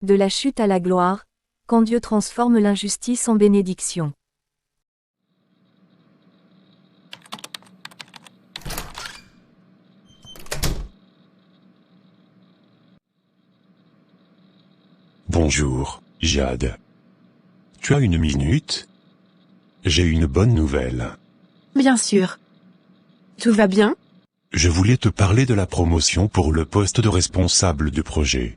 De la chute à la gloire, quand Dieu transforme l'injustice en bénédiction. Bonjour, Jade. Tu as une minute? J'ai une bonne nouvelle. Bien sûr. Tout va bien? Je voulais te parler de la promotion pour le poste de responsable de projet.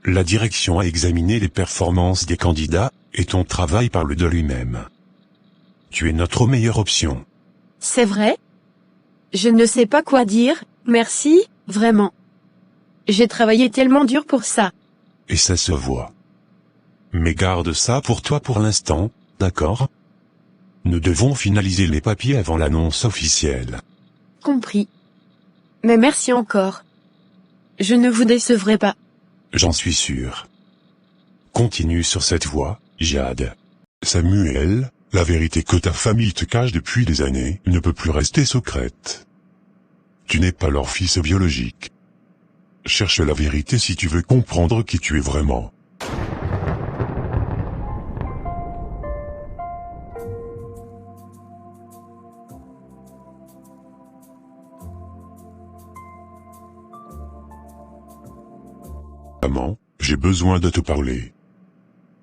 La direction a examiné les performances des candidats, et ton travail parle de lui-même. Tu es notre meilleure option. C'est vrai? Je ne sais pas quoi dire, merci, vraiment. J'ai travaillé tellement dur pour ça. Et ça se voit. Mais garde ça pour toi pour l'instant, d'accord? Nous devons finaliser les papiers avant l'annonce officielle. Compris. Mais merci encore. Je ne vous décevrai pas. J'en suis sûr. Continue sur cette voie, Jade. Samuel, la vérité que ta famille te cache depuis des années ne peut plus rester secrète. Tu n'es pas leur fils biologique. Cherche la vérité si tu veux comprendre qui tu es vraiment. Maman, j'ai besoin de te parler.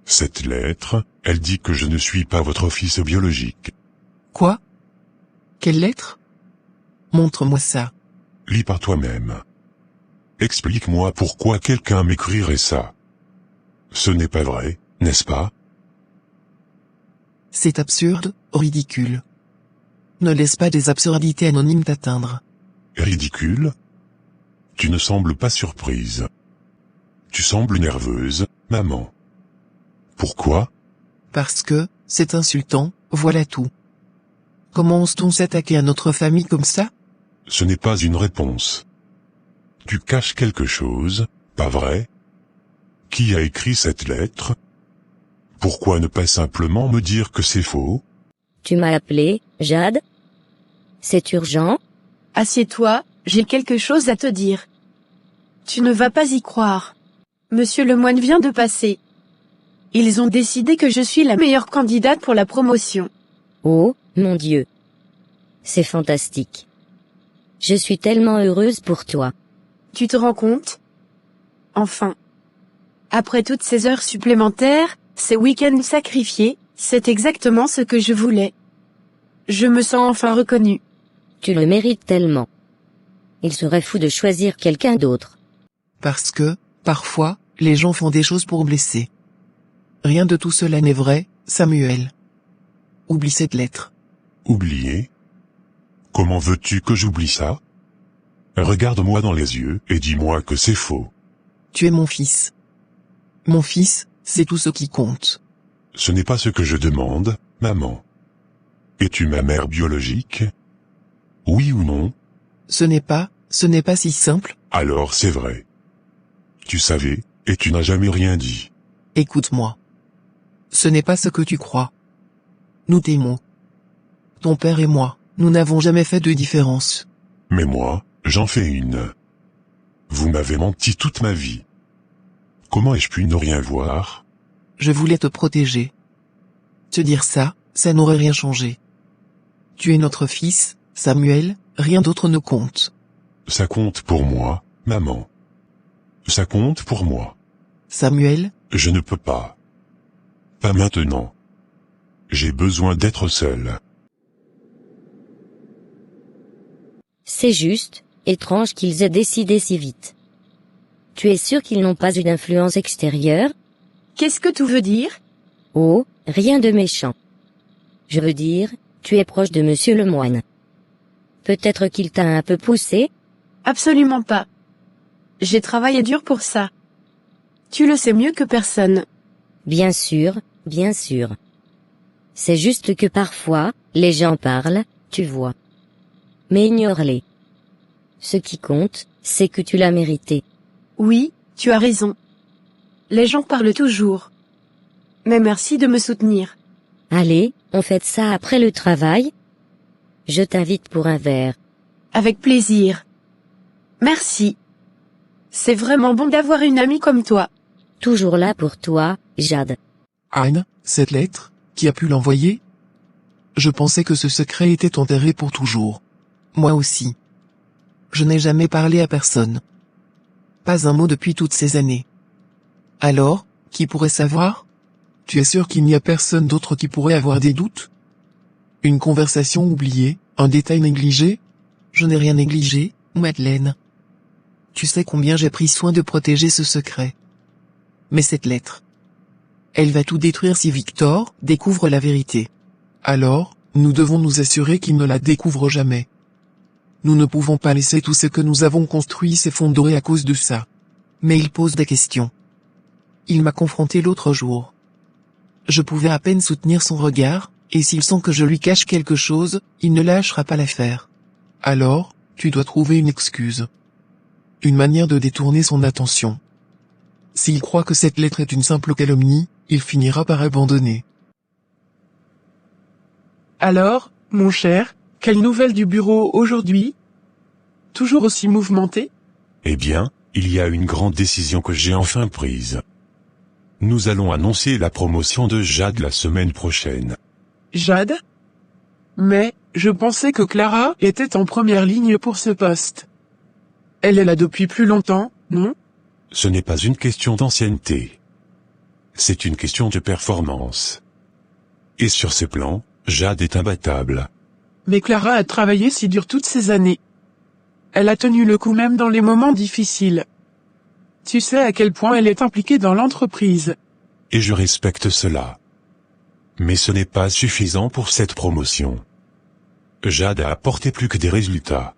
Cette lettre, elle dit que je ne suis pas votre fils biologique. Quoi? Quelle lettre? Montre-moi ça. Lis par toi-même. Explique-moi pourquoi quelqu'un m'écrirait ça. Ce n'est pas vrai, n'est-ce pas? C'est absurde, ridicule. Ne laisse pas des absurdités anonymes t'atteindre. Ridicule? Tu ne sembles pas surprise. Tu sembles nerveuse, maman. Pourquoi? Parce que, c'est insultant, voilà tout. Comment ose-t-on s'attaquer à notre famille comme ça? Ce n'est pas une réponse. Tu caches quelque chose, pas vrai? Qui a écrit cette lettre? Pourquoi ne pas simplement me dire que c'est faux? Tu m'as appelé, Jade? C'est urgent? Assieds-toi, j'ai quelque chose à te dire. Tu ne vas pas y croire. Monsieur le moine vient de passer. Ils ont décidé que je suis la meilleure candidate pour la promotion. Oh, mon Dieu. C'est fantastique. Je suis tellement heureuse pour toi. Tu te rends compte? Enfin. Après toutes ces heures supplémentaires, ces week-ends sacrifiés, c'est exactement ce que je voulais. Je me sens enfin reconnue. Tu le mérites tellement. Il serait fou de choisir quelqu'un d'autre. Parce que, parfois, les gens font des choses pour blesser. Rien de tout cela n'est vrai, Samuel. Oublie cette lettre. Oublier? Comment veux-tu que j'oublie ça? Regarde-moi dans les yeux et dis-moi que c'est faux. Tu es mon fils. Mon fils, c'est tout ce qui compte. Ce n'est pas ce que je demande, maman. Es-tu ma mère biologique? Oui ou non? Ce n'est pas si simple. Alors c'est vrai. Tu savais, et tu n'as jamais rien dit. Écoute-moi. Ce n'est pas ce que tu crois. Nous t'aimons. Ton père et moi, nous n'avons jamais fait de différence. Mais moi, j'en fais une. Vous m'avez menti toute ma vie. Comment ai-je pu ne rien voir? Je voulais te protéger. Te dire ça n'aurait rien changé. Tu es notre fils, Samuel, rien d'autre ne compte. Ça compte pour moi, maman. Ça compte pour moi. Samuel, Je ne peux pas. Pas maintenant. J'ai besoin d'être seul. C'est juste, étrange qu'ils aient décidé si vite. Tu es sûr qu'ils n'ont pas une influence extérieure? Qu'est-ce que tu veux dire? Oh, rien de méchant. Je veux dire, tu es proche de Monsieur le moine. Peut-être qu'il t'a un peu poussé? Absolument pas. J'ai travaillé dur pour ça. Tu le sais mieux que personne. Bien sûr, bien sûr. C'est juste que parfois, les gens parlent, tu vois. Mais ignore-les. Ce qui compte, c'est que tu l'as mérité. Oui, tu as raison. Les gens parlent toujours. Mais merci de me soutenir. Allez, on fait ça après le travail? Je t'invite pour un verre. Avec plaisir. Merci. C'est vraiment bon d'avoir une amie comme toi. toujours là pour toi, Jade. Anne, cette lettre, qui a pu l'envoyer? Je pensais que ce secret était enterré pour toujours. Moi aussi. Je n'ai jamais parlé à personne. Pas un mot depuis toutes ces années. Alors, qui pourrait savoir? Tu es sûr qu'il n'y a personne d'autre qui pourrait avoir des doutes? Une conversation oubliée, un détail négligé? Je n'ai rien négligé, Madeleine. Tu sais combien j'ai pris soin de protéger ce secret. Mais cette lettre, elle va tout détruire si Victor découvre la vérité. Alors, nous devons nous assurer qu'il ne la découvre jamais. Nous ne pouvons pas laisser tout ce que nous avons construit s'effondrer à cause de ça. Mais il pose des questions. Il m'a confronté l'autre jour. Je pouvais à peine soutenir son regard, et s'il sent que je lui cache quelque chose, il ne lâchera pas l'affaire. Alors, tu dois trouver une excuse. Une manière de détourner son attention. S'il croit que cette lettre est une simple calomnie, il finira par abandonner. Alors, mon cher, quelle nouvelle du bureau aujourd'hui? Toujours aussi mouvementé? Eh bien, il y a une grande décision que j'ai enfin prise. Nous allons annoncer la promotion de Jade la semaine prochaine. Jade? Mais, je pensais que Clara était en première ligne pour ce poste. Elle est là depuis plus longtemps, non? Ce n'est pas une question d'ancienneté. C'est une question de performance. Et sur ce plan, Jade est imbattable. Mais Clara a travaillé si dur toutes ces années. Elle a tenu le coup même dans les moments difficiles. Tu sais à quel point elle est impliquée dans l'entreprise. Et je respecte cela. Mais ce n'est pas suffisant pour cette promotion. Jade a apporté plus que des résultats.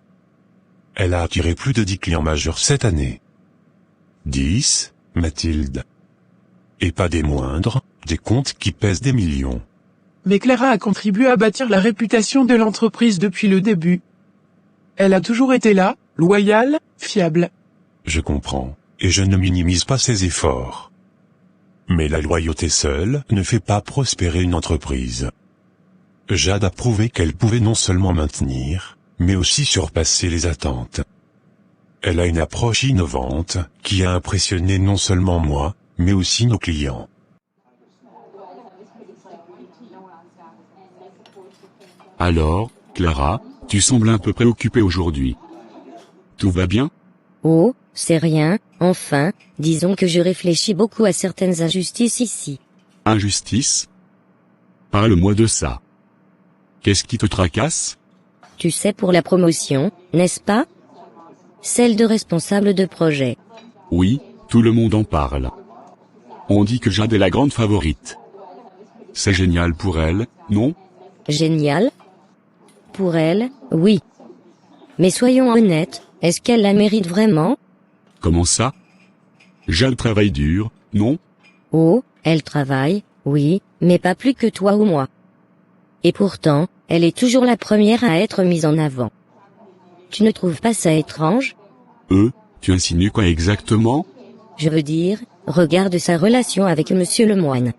Elle a attiré plus de 10 clients majeurs cette année. 10, Mathilde. Et pas des moindres, des comptes qui pèsent des millions. Mais Clara a contribué à bâtir la réputation de l'entreprise depuis le début. Elle a toujours été là, loyale, fiable. Je comprends, et je ne minimise pas ses efforts. Mais la loyauté seule ne fait pas prospérer une entreprise. Jade a prouvé qu'elle pouvait non seulement maintenir, mais aussi surpasser les attentes. Elle a une approche innovante, qui a impressionné non seulement moi, mais aussi nos clients. Alors, Clara, tu sembles un peu préoccupée aujourd'hui. Tout va bien? Oh, c'est rien, enfin, disons que je réfléchis beaucoup à certaines injustices ici. Injustice? Parle-moi de ça. Qu'est-ce qui te tracasse? Tu sais pour la promotion, n'est-ce pas? Celle de responsable de projet. Oui, tout le monde en parle. On dit que Jade est la grande favorite. C'est génial pour elle, non? Génial? Pour elle, oui. Mais soyons honnêtes, est-ce qu'elle la mérite vraiment? Comment ça? Jade travaille dur, non? Oh, elle travaille, oui, mais pas plus que toi ou moi. Et pourtant, elle est toujours la première à être mise en avant. Tu ne trouves pas ça étrange? Tu insinues quoi exactement? Je veux dire, regarde sa relation avec Monsieur Lemoine.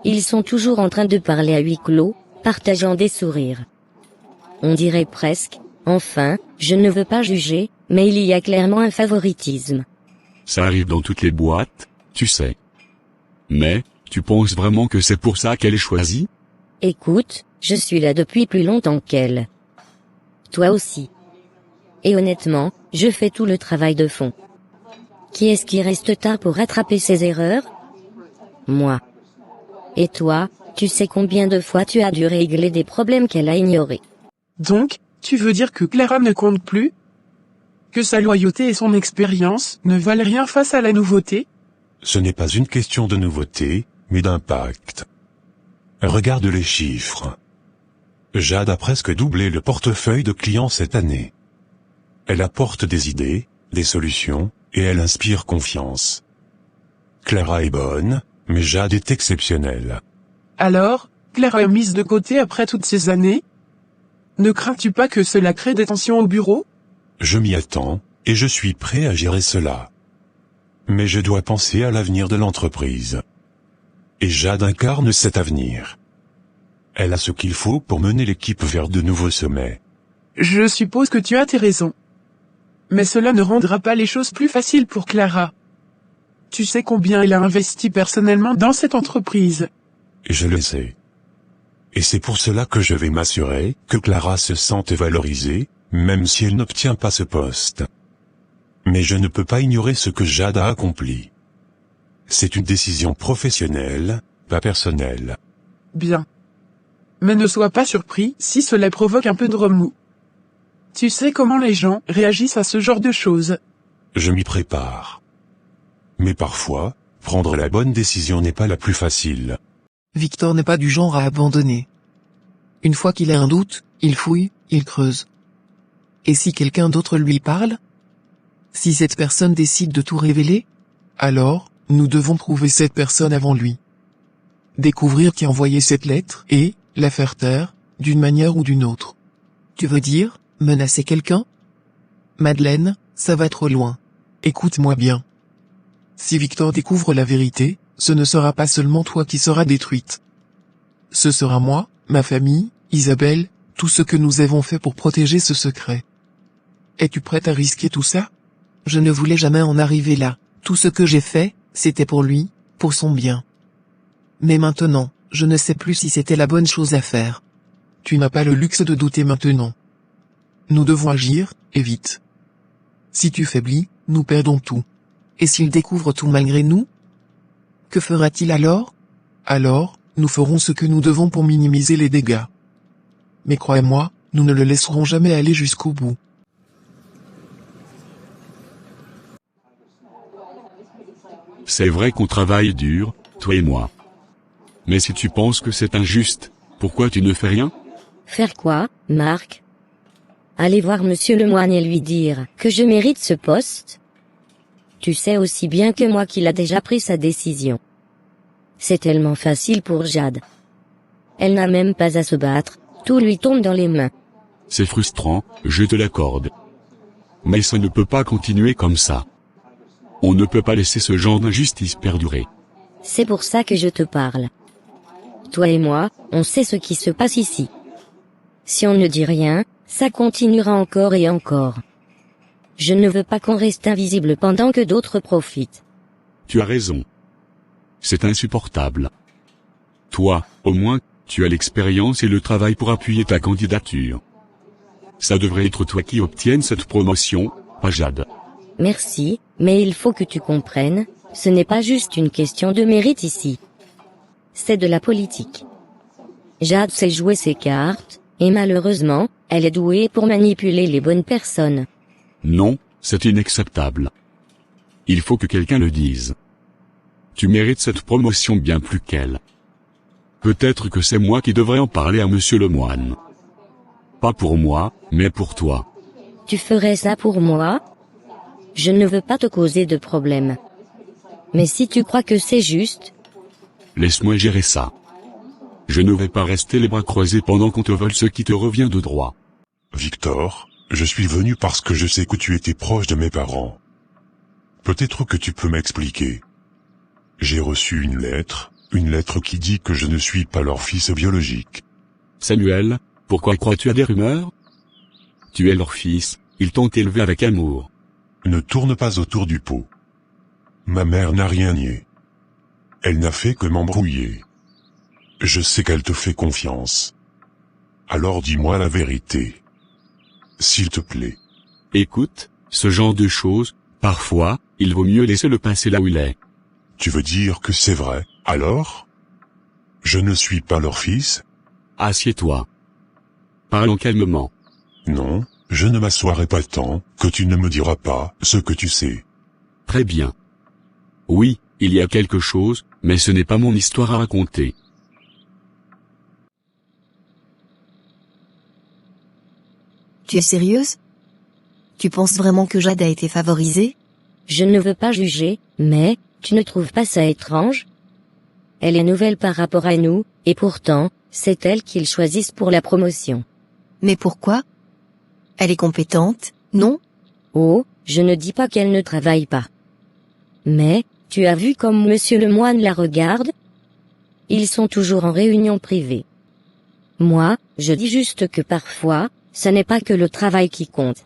Ils sont toujours en train de parler à huis clos, partageant des sourires. On dirait presque, enfin, je ne veux pas juger, mais il y a clairement un favoritisme. Ça arrive dans toutes les boîtes, tu sais. Mais, tu penses vraiment que c'est pour ça qu'elle est choisie? Écoute, je suis là depuis plus longtemps qu'elle. Toi aussi. Et honnêtement, je fais tout le travail de fond. Qui est-ce qui reste tard pour rattraper ses erreurs? Moi. Et toi, tu sais combien de fois tu as dû régler des problèmes qu'elle a ignorés. Donc, tu veux dire que Clara ne compte plus? Que sa loyauté et son expérience ne valent rien face à la nouveauté? Ce n'est pas une question de nouveauté, mais d'impact. Regarde les chiffres. Jade a presque doublé le portefeuille de clients cette année. Elle apporte des idées, des solutions, et elle inspire confiance. Clara est bonne, mais Jade est exceptionnelle. Alors, Clara est mise de côté après toutes ces années? Ne crains-tu pas que cela crée des tensions au bureau? Je m'y attends, et je suis prêt à gérer cela. Mais je dois penser à l'avenir de l'entreprise. Et Jade incarne cet avenir. Elle a ce qu'il faut pour mener l'équipe vers de nouveaux sommets. Je suppose que tu as tes raisons. Mais cela ne rendra pas les choses plus faciles pour Clara. Tu sais combien il a investi personnellement dans cette entreprise. Je le sais. Et c'est pour cela que je vais m'assurer que Clara se sente valorisée, même si elle n'obtient pas ce poste. Mais je ne peux pas ignorer ce que Jade a accompli. C'est une décision professionnelle, pas personnelle. Bien. Mais ne sois pas surpris si cela provoque un peu de remous. Tu sais comment les gens réagissent à ce genre de choses. Je m'y prépare. Mais parfois, prendre la bonne décision n'est pas la plus facile. Victor n'est pas du genre à abandonner. Une fois qu'il a un doute, il fouille, il creuse. Et si quelqu'un d'autre lui parle? Si cette personne décide de tout révéler? Alors, nous devons trouver cette personne avant lui. Découvrir qui a envoyé cette lettre et la faire taire, d'une manière ou d'une autre. Tu veux dire, menacer quelqu'un? Madeleine, ça va trop loin. Écoute-moi bien. Si Victor découvre la vérité, ce ne sera pas seulement toi qui seras détruite. Ce sera moi, ma famille, Isabelle, tout ce que nous avons fait pour protéger ce secret. Es-tu prête à risquer tout ça? Je ne voulais jamais en arriver là. Tout ce que j'ai fait, c'était pour lui, pour son bien. Mais maintenant, je ne sais plus si c'était la bonne chose à faire. Tu n'as pas le luxe de douter maintenant. Nous devons agir, et vite. Si tu faiblis, nous perdons tout. Et s'il découvre tout malgré nous? Que fera-t-il alors? Alors, nous ferons ce que nous devons pour minimiser les dégâts. Mais crois-moi, nous ne le laisserons jamais aller jusqu'au bout. C'est vrai qu'on travaille dur, toi et moi. Mais si tu penses que c'est injuste, pourquoi tu ne fais rien? Faire quoi, Marc? Aller voir monsieur Lemoine et lui dire que je mérite ce poste? Tu sais aussi bien que moi qu'il a déjà pris sa décision. C'est tellement facile pour Jade. Elle n'a même pas à se battre, tout lui tombe dans les mains. C'est frustrant, je te l'accorde. Mais ça ne peut pas continuer comme ça. On ne peut pas laisser ce genre d'injustice perdurer. C'est pour ça que je te parle. Toi et moi, on sait ce qui se passe ici. Si on ne dit rien, ça continuera encore et encore. Je ne veux pas qu'on reste invisible pendant que d'autres profitent. Tu as raison. C'est insupportable. Toi, au moins, tu as l'expérience et le travail pour appuyer ta candidature. Ça devrait être toi qui obtienne cette promotion, pas Jade. Merci, mais il faut que tu comprennes, ce n'est pas juste une question de mérite ici. C'est de la politique. Jade sait jouer ses cartes, et malheureusement, elle est douée pour manipuler les bonnes personnes. Non, c'est inacceptable. Il faut que quelqu'un le dise. Tu mérites cette promotion bien plus qu'elle. Peut-être que c'est moi qui devrais en parler à monsieur Lemoine. Pas pour moi, mais pour toi. Tu ferais ça pour moi? Je ne veux pas te causer de problème. Mais si tu crois que c'est juste... Laisse-moi gérer ça. Je ne vais pas rester les bras croisés pendant qu'on te vole ce qui te revient de droit. Victor, je suis venu parce que je sais que tu étais proche de mes parents. Peut-être que tu peux m'expliquer. J'ai reçu une lettre qui dit que je ne suis pas leur fils biologique. Samuel, pourquoi crois-tu à des rumeurs? Tu es leur fils, ils t'ont élevé avec amour. Ne tourne pas autour du pot. Ma mère n'a rien nié. Elle n'a fait que m'embrouiller. Je sais qu'elle te fait confiance. Alors dis-moi la vérité. S'il te plaît. Écoute, ce genre de choses, parfois, il vaut mieux laisser le passé là où il est. Tu veux dire que c'est vrai, alors? Je ne suis pas leur fils? Assieds-toi. Parlons calmement. Non, je ne m'assoirai pas tant que tu ne me diras pas ce que tu sais. Très bien. Oui, il y a quelque chose, mais ce n'est pas mon histoire à raconter. Tu es sérieuse? Tu penses vraiment que Jade a été favorisée? Je ne veux pas juger, mais, tu ne trouves pas ça étrange? Elle est nouvelle par rapport à nous, et pourtant, c'est elle qu'ils choisissent pour la promotion. Mais pourquoi? Elle est compétente, non? Oh, je ne dis pas qu'elle ne travaille pas. Mais, tu as vu comme monsieur Lemoine la regarde? Ils sont toujours en réunion privée. Moi, je dis juste que parfois, ce n'est pas que le travail qui compte.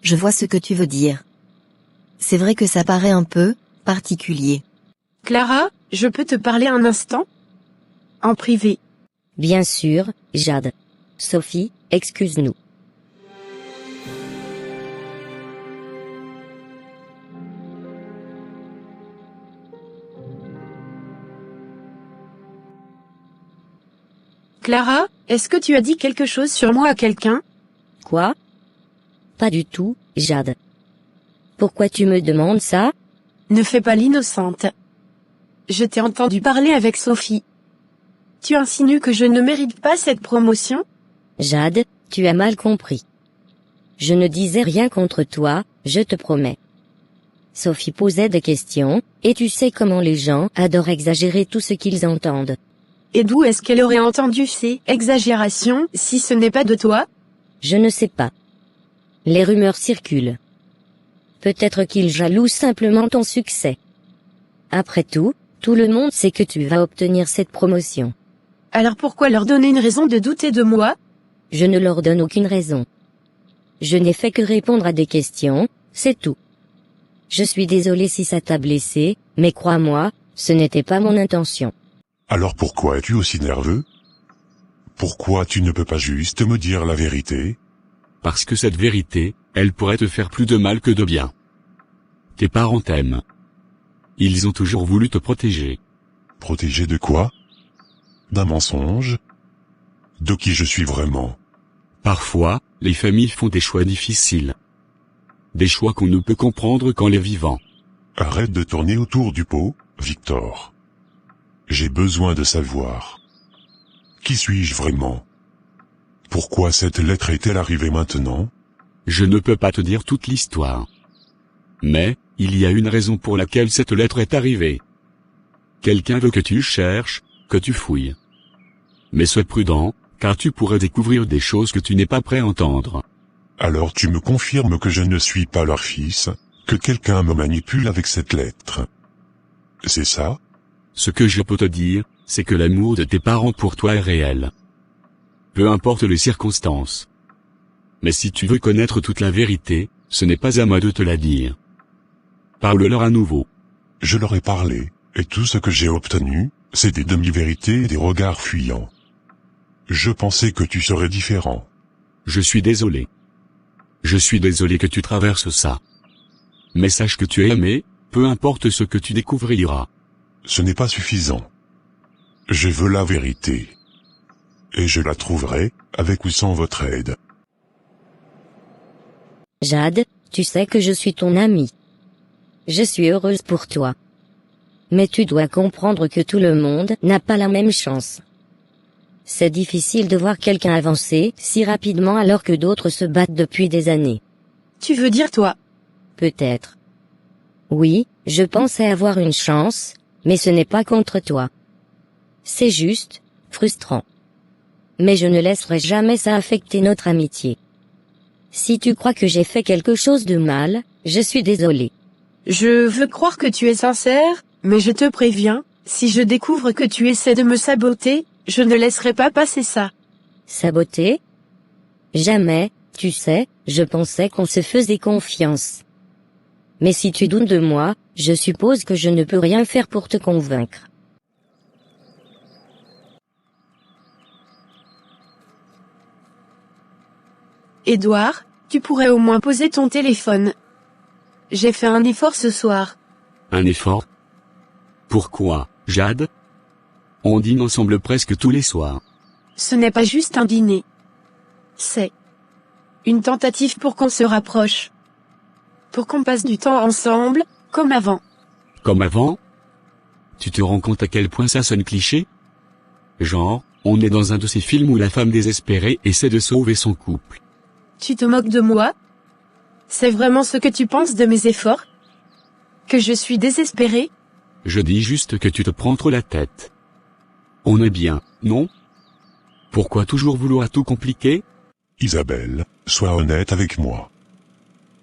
Je vois ce que tu veux dire. C'est vrai que ça paraît un peu, particulier. Clara, je peux te parler un instant? En privé. Bien sûr, Jade. Sophie, excuse-nous. Clara, est-ce que tu as dit quelque chose sur moi à quelqu'un? Quoi? Pas du tout, Jade. Pourquoi tu me demandes ça? Ne fais pas l'innocente. Je t'ai entendu parler avec Sophie. Tu insinues que je ne mérite pas cette promotion? Jade, tu as mal compris. Je ne disais rien contre toi, je te promets. Sophie posait des questions, et tu sais comment les gens adorent exagérer tout ce qu'ils entendent. Et d'où est-ce qu'elle aurait entendu ces exagérations si ce n'est pas de toi? Je ne sais pas. Les rumeurs circulent. Peut-être qu'ils jalousent simplement ton succès. Après tout le monde sait que tu vas obtenir cette promotion. Alors pourquoi leur donner une raison de douter de moi? Je ne leur donne aucune raison. Je n'ai fait que répondre à des questions, c'est tout. Je suis désolée si ça t'a blessé, mais crois-moi, ce n'était pas mon intention. Alors pourquoi es-tu aussi nerveux? Pourquoi tu ne peux pas juste me dire la vérité? Parce que cette vérité, elle pourrait te faire plus de mal que de bien. Tes parents t'aiment. Ils ont toujours voulu te protéger. Protéger de quoi? D'un mensonge? De qui je suis vraiment? Parfois, les familles font des choix difficiles. Des choix qu'on ne peut comprendre qu'en les vivant. Arrête de tourner autour du pot, Victor. J'ai besoin de savoir. Qui suis-je vraiment? Pourquoi cette lettre est-elle arrivée maintenant? Je ne peux pas te dire toute l'histoire. Mais, il y a une raison pour laquelle cette lettre est arrivée. Quelqu'un veut que tu cherches, que tu fouilles. Mais sois prudent, car tu pourrais découvrir des choses que tu n'es pas prêt à entendre. Alors tu me confirmes que je ne suis pas leur fils, que quelqu'un me manipule avec cette lettre. C'est ça? Ce que je peux te dire, c'est que l'amour de tes parents pour toi est réel. Peu importe les circonstances. Mais si tu veux connaître toute la vérité, ce n'est pas à moi de te la dire. Parle-leur à nouveau. Je leur ai parlé, et tout ce que j'ai obtenu, c'est des demi-vérités et des regards fuyants. Je pensais que tu serais différent. Je suis désolé. Je suis désolé que tu traverses ça. Mais sache que tu es aimé, peu importe ce que tu découvriras. Ce n'est pas suffisant. Je veux la vérité. Et je la trouverai, avec ou sans votre aide. Jade, tu sais que je suis ton amie. Je suis heureuse pour toi. Mais tu dois comprendre que tout le monde n'a pas la même chance. C'est difficile de voir quelqu'un avancer si rapidement alors que d'autres se battent depuis des années. Tu veux dire toi? Peut-être. Oui, je pensais avoir une chance, mais ce n'est pas contre toi. C'est juste, frustrant. Mais je ne laisserai jamais ça affecter notre amitié. Si tu crois que j'ai fait quelque chose de mal, je suis désolée. Je veux croire que tu es sincère, mais je te préviens, si je découvre que tu essaies de me saboter, je ne laisserai pas passer ça. Saboter? Jamais, tu sais, je pensais qu'on se faisait confiance. Mais si tu doutes de moi, je suppose que je ne peux rien faire pour te convaincre. Édouard, tu pourrais au moins poser ton téléphone. J'ai fait un effort ce soir. Un effort? Pourquoi, Jade? On dîne ensemble presque tous les soirs. Ce n'est pas juste un dîner. C'est une tentative pour qu'on se rapproche. Pour qu'on passe du temps ensemble, comme avant. Comme avant? Tu te rends compte à quel point ça sonne cliché? Genre, on est dans un de ces films où la femme désespérée essaie de sauver son couple. Tu te moques de moi? C'est vraiment ce que tu penses de mes efforts? Que je suis désespérée? Je dis juste que tu te prends trop la tête. On est bien, non? Pourquoi toujours vouloir tout compliquer? Isabelle, sois honnête avec moi.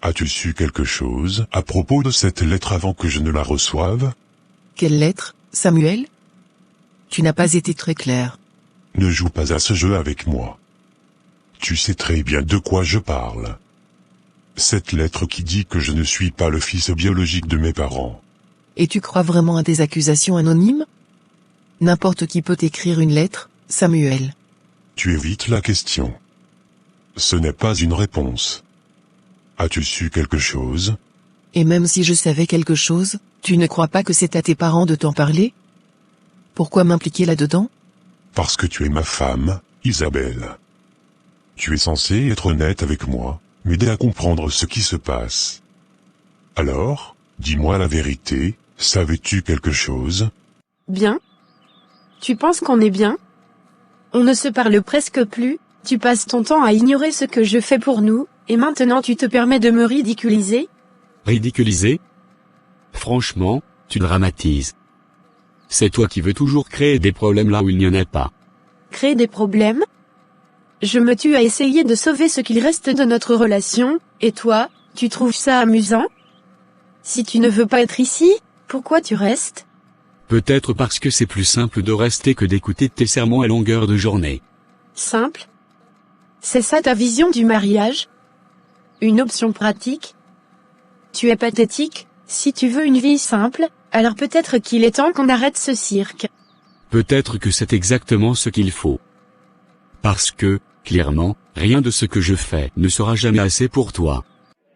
As-tu su quelque chose à propos de cette lettre avant que je ne la reçoive? Quelle lettre, Samuel? Tu n'as pas été très clair. Ne joue pas à ce jeu avec moi. Tu sais très bien de quoi je parle. Cette lettre qui dit que je ne suis pas le fils biologique de mes parents. Et tu crois vraiment à des accusations anonymes? N'importe qui peut écrire une lettre, Samuel. Tu évites la question. Ce n'est pas une réponse. As-tu su quelque chose? Et même si je savais quelque chose, tu ne crois pas que c'est à tes parents de t'en parler? Pourquoi m'impliquer là-dedans? Parce que tu es ma femme, Isabelle. Tu es censée être honnête avec moi, m'aider à comprendre ce qui se passe. Alors, dis-moi la vérité, savais-tu quelque chose? Bien? Tu penses qu'on est bien? On ne se parle presque plus, tu passes ton temps à ignorer ce que je fais pour nous, et maintenant tu te permets de me ridiculiser? Ridiculiser? Franchement, tu dramatises. C'est toi qui veux toujours créer des problèmes là où il n'y en a pas. Créer des problèmes? Je me tue à essayer de sauver ce qu'il reste de notre relation, et toi, tu trouves ça amusant? Si tu ne veux pas être ici, pourquoi tu restes? Peut-être parce que c'est plus simple de rester que d'écouter tes sermons à longueur de journée. Simple? C'est ça ta vision du mariage? Une option pratique? Tu es pathétique, si tu veux une vie simple, alors peut-être qu'il est temps qu'on arrête ce cirque. Peut-être que c'est exactement ce qu'il faut. Parce que, clairement, rien de ce que je fais ne sera jamais assez pour toi.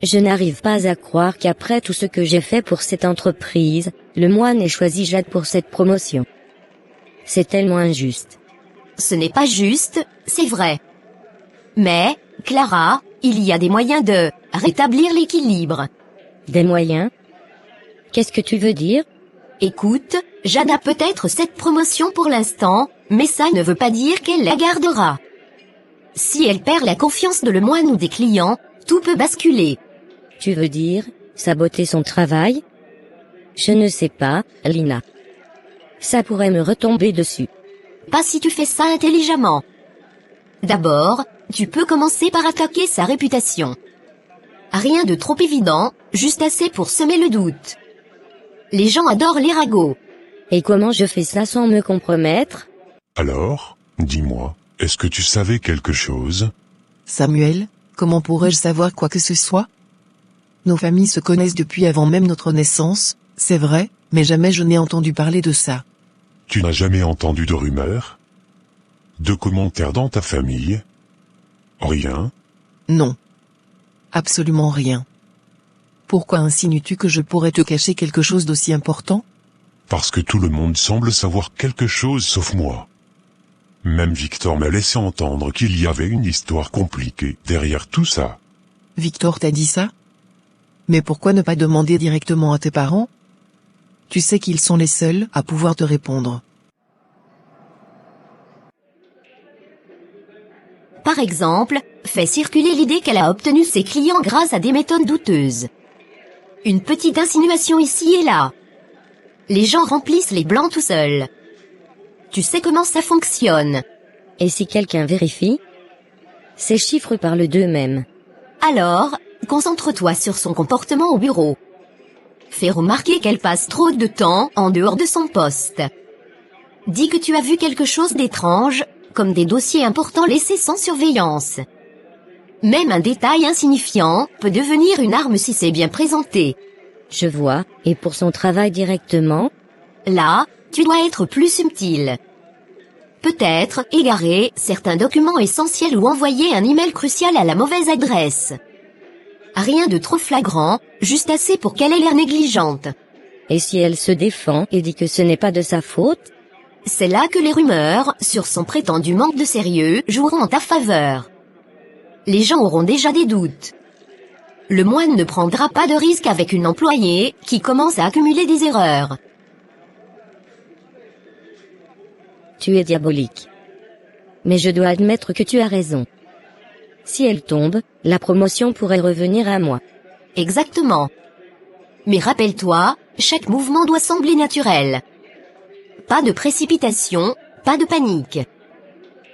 Je n'arrive pas à croire qu'après tout ce que j'ai fait pour cette entreprise, le moine ait choisi Jade pour cette promotion. C'est tellement injuste. Ce n'est pas juste, c'est vrai. Mais, Clara, il y a des moyens de rétablir l'équilibre. Des moyens? Qu'est-ce que tu veux dire? Écoute, Jade a peut-être cette promotion pour l'instant, mais ça ne veut pas dire qu'elle la gardera. Si elle perd la confiance de le moine ou des clients, tout peut basculer. Tu veux dire, saboter son travail? Je ne sais pas, Lina. Ça pourrait me retomber dessus. Pas si tu fais ça intelligemment. D'abord, tu peux commencer par attaquer sa réputation. Rien de trop évident, juste assez pour semer le doute. Les gens adorent les ragots. Et comment je fais ça sans me compromettre? Alors, dis-moi, est-ce que tu savais quelque chose? Samuel, comment pourrais-je savoir quoi que ce soit? Nos familles se connaissent depuis avant même notre naissance, c'est vrai, mais jamais je n'ai entendu parler de ça. Tu n'as jamais entendu de rumeurs? De commentaires dans ta famille? Rien? Non. Absolument rien. Pourquoi insinues-tu que je pourrais te cacher quelque chose d'aussi important? Parce que tout le monde semble savoir quelque chose sauf moi. Même Victor m'a laissé entendre qu'il y avait une histoire compliquée derrière tout ça. Victor t'a dit ça? Mais pourquoi ne pas demander directement à tes parents? Tu sais qu'ils sont les seuls à pouvoir te répondre. Par exemple, fais circuler l'idée qu'elle a obtenu ses clients grâce à des méthodes douteuses. Une petite insinuation ici et là. Les gens remplissent les blancs tout seuls. Tu sais comment ça fonctionne. Et si quelqu'un vérifie? Ces chiffres parlent d'eux-mêmes. Alors, concentre-toi sur son comportement au bureau. Fais remarquer qu'elle passe trop de temps en dehors de son poste. Dis que tu as vu quelque chose d'étrange, comme des dossiers importants laissés sans surveillance. Même un détail insignifiant peut devenir une arme si c'est bien présenté. Je vois, et pour son travail directement? Là, tu dois être plus subtil. Peut-être égarer certains documents essentiels ou envoyer un email crucial à la mauvaise adresse. Rien de trop flagrant, juste assez pour qu'elle ait l'air négligente. Et si elle se défend et dit que ce n'est pas de sa faute? C'est là que les rumeurs sur son prétendu manque de sérieux joueront en ta faveur. Les gens auront déjà des doutes. Le moine ne prendra pas de risque avec une employée qui commence à accumuler des erreurs. Tu es diabolique. Mais je dois admettre que tu as raison. Si elle tombe, la promotion pourrait revenir à moi. Exactement. Mais rappelle-toi, chaque mouvement doit sembler naturel. Pas de précipitation, pas de panique.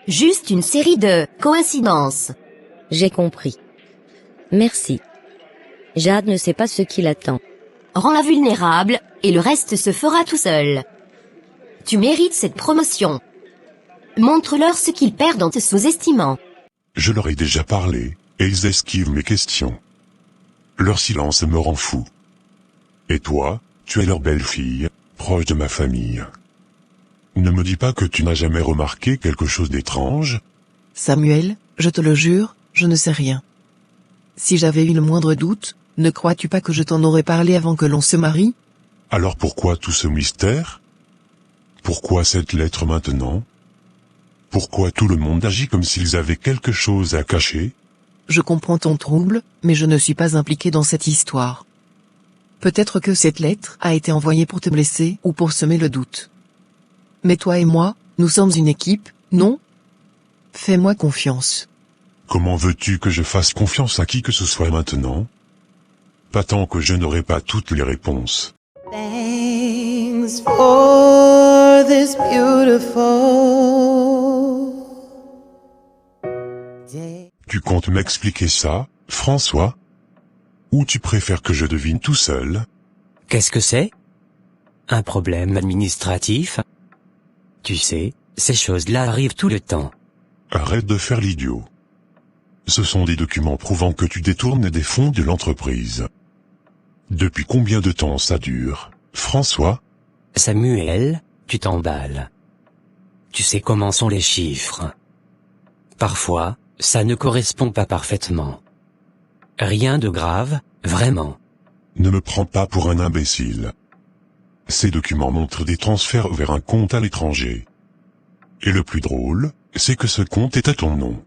Juste une série de coïncidences. J'ai compris. Merci. Jade ne sait pas ce qui l'attend. Rends-la vulnérable, et le reste se fera tout seul. Tu mérites cette promotion. Montre-leur ce qu'ils perdent en te sous-estimant. Je leur ai déjà parlé, et ils esquivent mes questions. Leur silence me rend fou. Et toi, Tu es leur belle-fille, proche de ma famille. Ne me dis pas que tu n'as jamais remarqué quelque chose d'étrange. Samuel, je te le jure, je ne sais rien. Si j'avais eu le moindre doute, ne crois-tu pas que je t'en aurais parlé avant que l'on se marie? Alors pourquoi tout ce mystère? Pourquoi cette lettre maintenant? Pourquoi tout le monde agit comme s'ils avaient quelque chose à cacher? Je comprends ton trouble, mais je ne suis pas impliqué dans cette histoire. Peut-être que cette lettre a été envoyée pour te blesser ou pour semer le doute. Mais toi et moi, nous sommes une équipe, non? Fais-moi confiance. Comment veux-tu que je fasse confiance à qui que ce soit maintenant? Pas tant que je n'aurai pas toutes les réponses. Thanks for this beautiful day. Tu comptes m'expliquer ça, François? Ou tu préfères que je devine tout seul? Qu'est-ce que c'est? Un problème administratif? Tu sais, ces choses-là arrivent tout le temps. Arrête de faire l'idiot. Ce sont des documents prouvant que tu détournes des fonds de l'entreprise. Depuis combien de temps ça dure, François? Samuel, tu t'emballes. Tu sais comment sont les chiffres. Parfois, ça ne correspond pas parfaitement. Rien de grave, vraiment. Ne me prends pas pour un imbécile. Ces documents montrent des transferts vers un compte à l'étranger. Et le plus drôle, c'est que ce compte est à ton nom.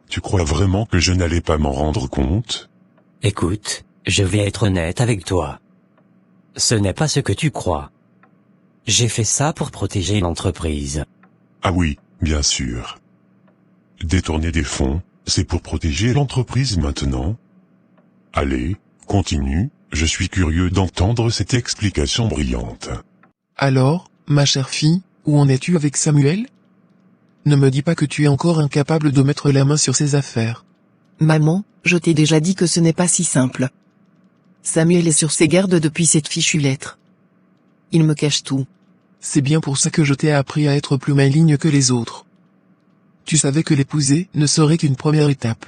Tu crois vraiment que je n'allais pas m'en rendre compte? Écoute, je vais être honnête avec toi. Ce n'est pas ce que tu crois. J'ai fait ça pour protéger l'entreprise. Ah oui, bien sûr. Détourner des fonds, c'est pour protéger l'entreprise maintenant? Allez, continue, je suis curieux d'entendre cette explication brillante. Alors, ma chère fille, où en es-tu avec Samuel? Ne me dis pas que tu es encore incapable de mettre la main sur ses affaires. Maman, je t'ai déjà dit que ce n'est pas si simple. Samuel est sur ses gardes depuis cette fichue lettre. Il me cache tout. C'est bien pour ça que je t'ai appris à être plus maligne que les autres. Tu savais que l'épouser ne serait qu'une première étape.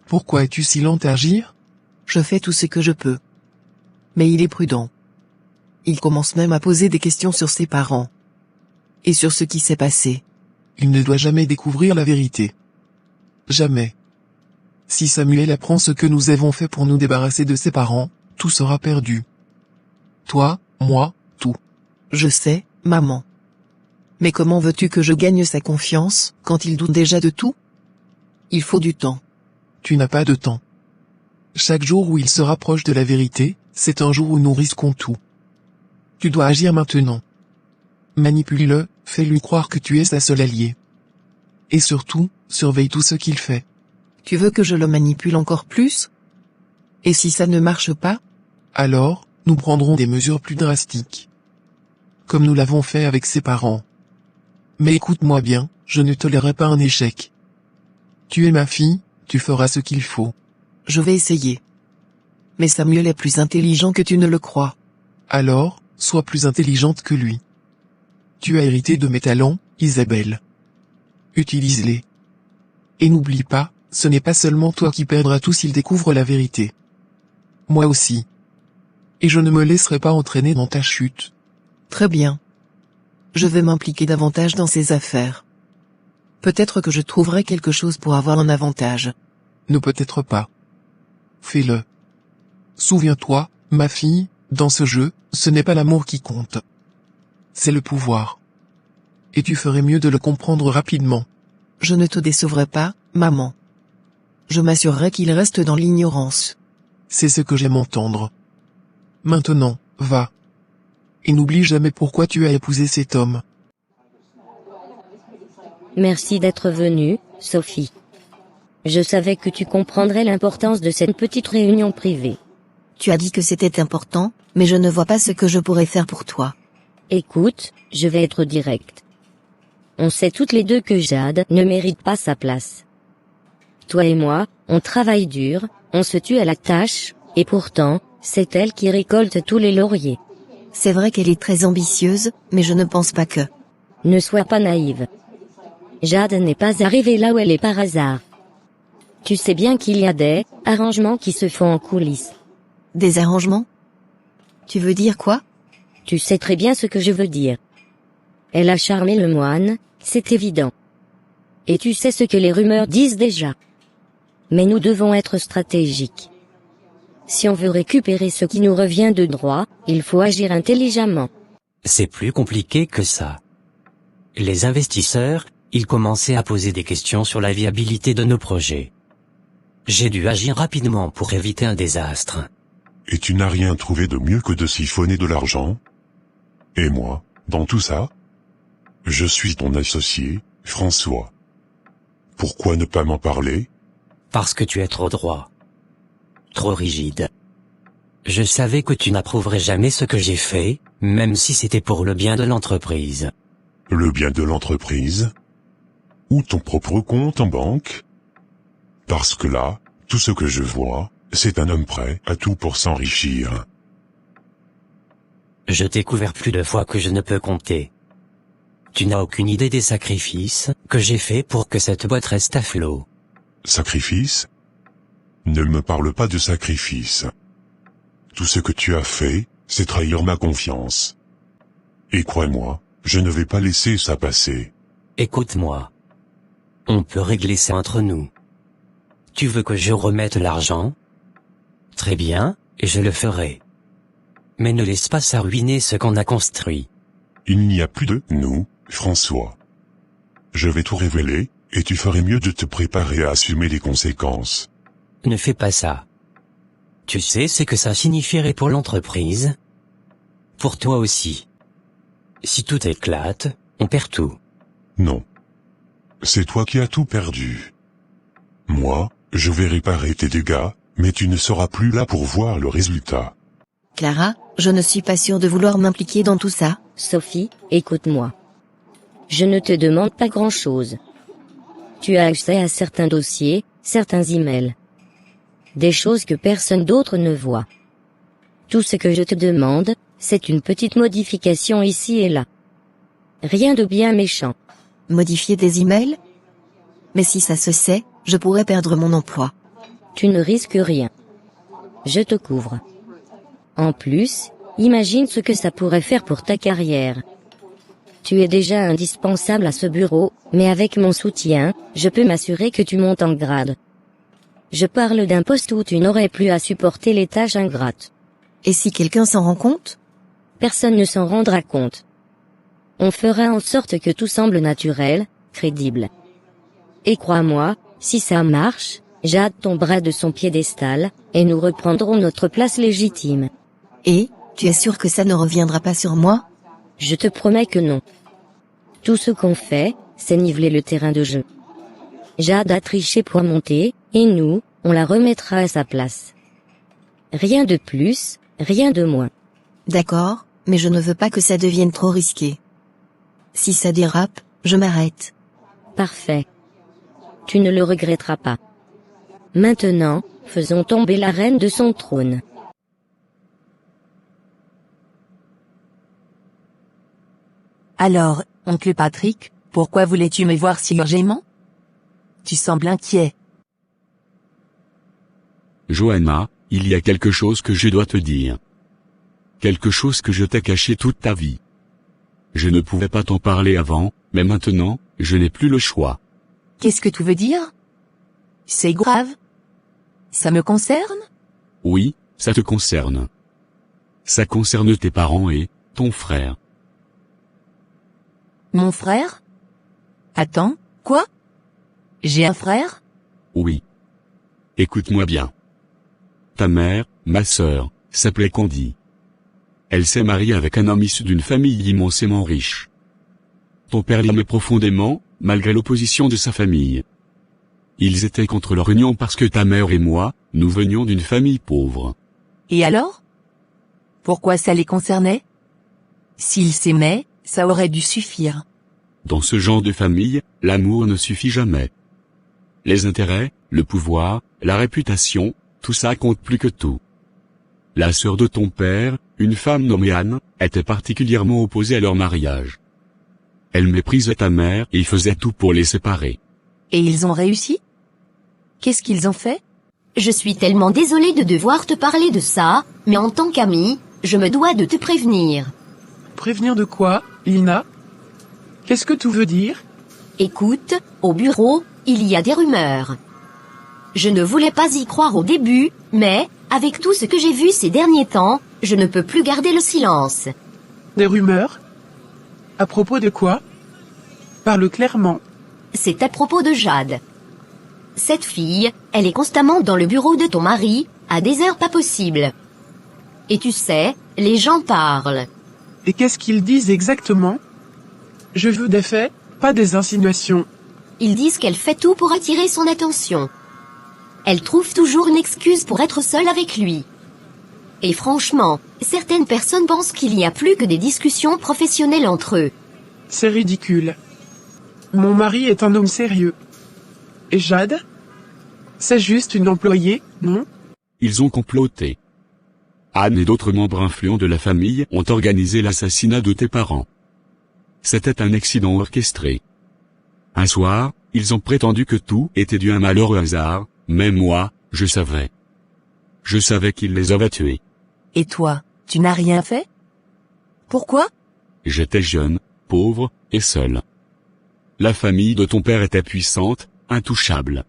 Pourquoi es-tu si lente à agir? Je fais tout ce que je peux. Mais il est prudent. Il commence même à poser des questions sur ses parents. Et sur ce qui s'est passé. Il ne doit jamais découvrir la vérité. Jamais. Si Samuel apprend ce que nous avons fait pour nous débarrasser de ses parents, tout sera perdu. Toi, moi, tout. Je sais, maman. Mais comment veux-tu que je gagne sa confiance, quand il doute déjà de tout? Il faut du temps. Tu n'as pas de temps. Chaque jour où il se rapproche de la vérité, c'est un jour où nous risquons tout. Tu dois agir maintenant. Manipule-le, fais-lui croire que tu es sa seule alliée. Et surtout, surveille tout ce qu'il fait. Tu veux que je le manipule encore plus? Et si ça ne marche pas? Alors, nous prendrons des mesures plus drastiques. Comme nous l'avons fait avec ses parents. Mais écoute-moi bien, je ne tolérerai pas un échec. Tu es ma fille, tu feras ce qu'il faut. Je vais essayer. Mais Samuel est plus intelligent que tu ne le crois. Alors, sois plus intelligente que lui. Tu as hérité de mes talents, Isabelle. Utilise-les. Et n'oublie pas, ce n'est pas seulement toi qui perdras tout s'il découvre la vérité. Moi aussi. Et je ne me laisserai pas entraîner dans ta chute. Très bien. Je vais m'impliquer davantage dans ces affaires. Peut-être que je trouverai quelque chose pour avoir un avantage. Ne peut-être pas. Fais-le. Souviens-toi, ma fille, dans ce jeu, ce n'est pas l'amour qui compte. C'est le pouvoir. Et tu ferais mieux de le comprendre rapidement. Je ne te décevrai pas, maman. Je m'assurerai qu'il reste dans l'ignorance. C'est ce que j'aime entendre. Maintenant, va. Et n'oublie jamais pourquoi tu as épousé cet homme. Merci d'être venue, Sophie. Je savais que tu comprendrais l'importance de cette petite réunion privée. Tu as dit que c'était important, mais je ne vois pas ce que je pourrais faire pour toi. Écoute, je vais être direct. On sait toutes les deux que Jade ne mérite pas sa place. Toi et moi, on travaille dur, on se tue à la tâche, et pourtant, c'est elle qui récolte tous les lauriers. C'est vrai qu'elle est très ambitieuse, mais je ne pense pas que... Ne sois pas naïve. Jade n'est pas arrivée là où elle est par hasard. Tu sais bien qu'il y a des arrangements qui se font en coulisses. Des arrangements? Tu veux dire quoi? Tu sais très bien ce que je veux dire. Elle a charmé le moine, c'est évident. Et tu sais ce que les rumeurs disent déjà. Mais nous devons être stratégiques. Si on veut récupérer ce qui nous revient de droit, il faut agir intelligemment. C'est plus compliqué que ça. Les investisseurs, ils commençaient à poser des questions sur la viabilité de nos projets. J'ai dû agir rapidement pour éviter un désastre. Et tu n'as rien trouvé de mieux que de siphonner de l'argent? Et moi, dans tout ça? Je suis ton associé, François. Pourquoi ne pas m'en parler? Parce que tu es trop droit. Trop rigide. Je savais que tu n'approuverais jamais ce que j'ai fait, même si c'était pour le bien de l'entreprise. Le bien de l'entreprise? Ou ton propre compte en banque? Parce que là, tout ce que je vois, c'est un homme prêt à tout pour s'enrichir. Je t'ai couvert plus de fois que je ne peux compter. Tu n'as aucune idée des sacrifices que j'ai faits pour que cette boîte reste à flot. Sacrifice? Ne me parle pas de sacrifice. Tout ce que tu as fait, c'est trahir ma confiance. Et crois-moi, je ne vais pas laisser ça passer. Écoute-moi. On peut régler ça entre nous. Tu veux que je remette l'argent? Très bien, et je le ferai. Mais ne laisse pas ça ruiner ce qu'on a construit. Il n'y a plus de « nous », François. Je vais tout révéler, et tu ferais mieux de te préparer à assumer les conséquences. Ne fais pas ça. Tu sais ce que ça signifierait pour l'entreprise? Pour toi aussi. Si tout éclate, on perd tout. Non. C'est toi qui as tout perdu. Moi, je vais réparer tes dégâts, mais tu ne seras plus là pour voir le résultat. Clara, je ne suis pas sûre de vouloir m'impliquer dans tout ça. Sophie, écoute-moi. Je ne te demande pas grand-chose. Tu as accès à certains dossiers, certains emails. Des choses que personne d'autre ne voit. Tout ce que je te demande, c'est une petite modification ici et là. Rien de bien méchant. Modifier des emails? Mais si ça se sait, je pourrais perdre mon emploi. Tu ne risques rien. Je te couvre. En plus, imagine ce que ça pourrait faire pour ta carrière. Tu es déjà indispensable à ce bureau, mais avec mon soutien, je peux m'assurer que tu montes en grade. Je parle d'un poste où tu n'aurais plus à supporter les tâches ingrates. Et si quelqu'un s'en rend compte? Personne ne s'en rendra compte. On fera en sorte que tout semble naturel, crédible. Et crois-moi, si ça marche, Jade tombera de son piédestal, et nous reprendrons notre place légitime. Et, tu es sûr que ça ne reviendra pas sur moi? Je te promets que non. Tout ce qu'on fait, c'est niveler le terrain de jeu. Jade a triché pour monter, et nous, on la remettra à sa place. Rien de plus, rien de moins. D'accord, mais je ne veux pas que ça devienne trop risqué. Si ça dérape, je m'arrête. Parfait. Tu ne le regretteras pas. Maintenant, faisons tomber la reine de son trône. Alors, oncle Patrick, pourquoi voulais-tu me voir si urgemment? Tu sembles inquiet. Johanna, il y a quelque chose que je dois te dire. Quelque chose que je t'ai caché toute ta vie. Je ne pouvais pas t'en parler avant, mais maintenant, je n'ai plus le choix. Qu'est-ce que tu veux dire? C'est grave? Ça me concerne? Oui, ça te concerne. Ça concerne tes parents et ton frère. Mon frère? Attends, quoi? J'ai un frère? Oui. Écoute-moi bien. Ta mère, ma sœur, s'appelait Candy. Elle s'est mariée avec un homme issu d'une famille immensément riche. Ton père l'aimait profondément, malgré l'opposition de sa famille. Ils étaient contre leur union parce que ta mère et moi, nous venions d'une famille pauvre. Et alors? Pourquoi ça les concernait? S'ils s'aimaient, ça aurait dû suffire. Dans ce genre de famille, l'amour ne suffit jamais. Les intérêts, le pouvoir, la réputation, tout ça compte plus que tout. La sœur de ton père, une femme nommée Anne, était particulièrement opposée à leur mariage. Elle méprisait ta mère et faisait tout pour les séparer. Et ils ont réussi? Qu'est-ce qu'ils ont fait? Je suis tellement désolée de devoir te parler de ça, mais en tant qu'amie, je me dois de te prévenir. Prévenir de quoi, Lina? Qu'est-ce que tout veut dire? Écoute, au bureau, il y a des rumeurs. Je ne voulais pas y croire au début, mais, avec tout ce que j'ai vu ces derniers temps, je ne peux plus garder le silence. Des rumeurs? À propos de quoi? Parle clairement. C'est à propos de Jade. Cette fille, elle est constamment dans le bureau de ton mari, à des heures pas possibles. Et tu sais, les gens parlent. Et qu'est-ce qu'ils disent exactement? Je veux des faits, pas des insinuations. Ils disent qu'elle fait tout pour attirer son attention. Elle trouve toujours une excuse pour être seule avec lui. Et franchement, certaines personnes pensent qu'il n'y a plus que des discussions professionnelles entre eux. C'est ridicule. Mon mari est un homme sérieux. Et Jade? C'est juste une employée, non? Ils ont comploté. Anne et d'autres membres influents de la famille ont organisé l'assassinat de tes parents. C'était un accident orchestré. Un soir, ils ont prétendu que tout était dû à un malheureux hasard, mais moi, je savais. Je savais qu'ils les avaient tués. Et toi, tu n'as rien fait? Pourquoi? J'étais jeune, pauvre, et seul. La famille de ton père était puissante, intouchable.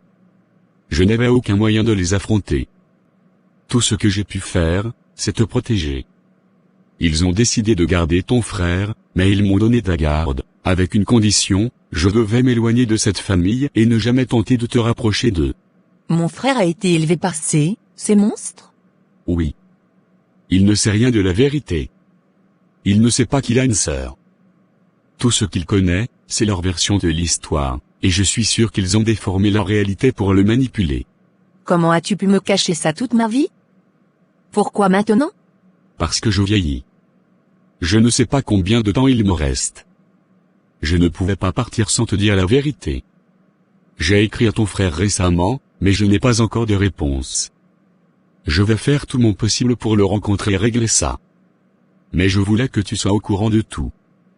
Je n'avais aucun moyen de les affronter. Tout ce que j'ai pu faire, c'est te protéger. Ils ont décidé de garder ton frère, mais ils m'ont donné ta garde, avec une condition, je devais m'éloigner de cette famille et ne jamais tenter de te rapprocher d'eux. Mon frère a été élevé par ces monstres? Oui. Il ne sait rien de la vérité. Il ne sait pas qu'il a une sœur. Tout ce qu'il connaît, c'est leur version de l'histoire, et je suis sûr qu'ils ont déformé leur réalité pour le manipuler. Comment as-tu pu me cacher ça toute ma vie? Pourquoi maintenant? Parce que je vieillis. Je ne sais pas combien de temps il me reste. Je ne pouvais pas partir sans te dire la vérité. J'ai écrit à ton frère récemment, mais je n'ai pas encore de réponse. Je vais faire tout mon possible pour le rencontrer et régler ça. Mais je voulais que tu sois au courant de tout.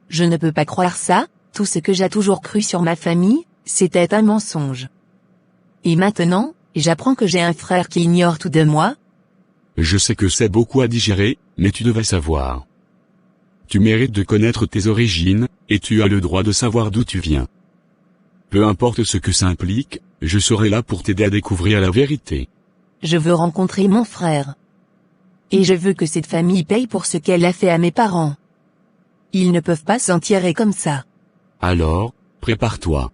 Je ne peux pas croire ça, tout ce que j'ai toujours cru sur ma famille, c'était un mensonge. Et maintenant, j'apprends que j'ai un frère qui ignore tout de moi? Je sais que c'est beaucoup à digérer, mais tu devais savoir. Tu mérites de connaître tes origines, et tu as le droit de savoir d'où tu viens. Peu importe ce que ça implique, je serai là pour t'aider à découvrir la vérité. Je veux rencontrer mon frère. Et je veux que cette famille paye pour ce qu'elle a fait à mes parents. Ils ne peuvent pas s'en tirer comme ça. Alors, prépare-toi.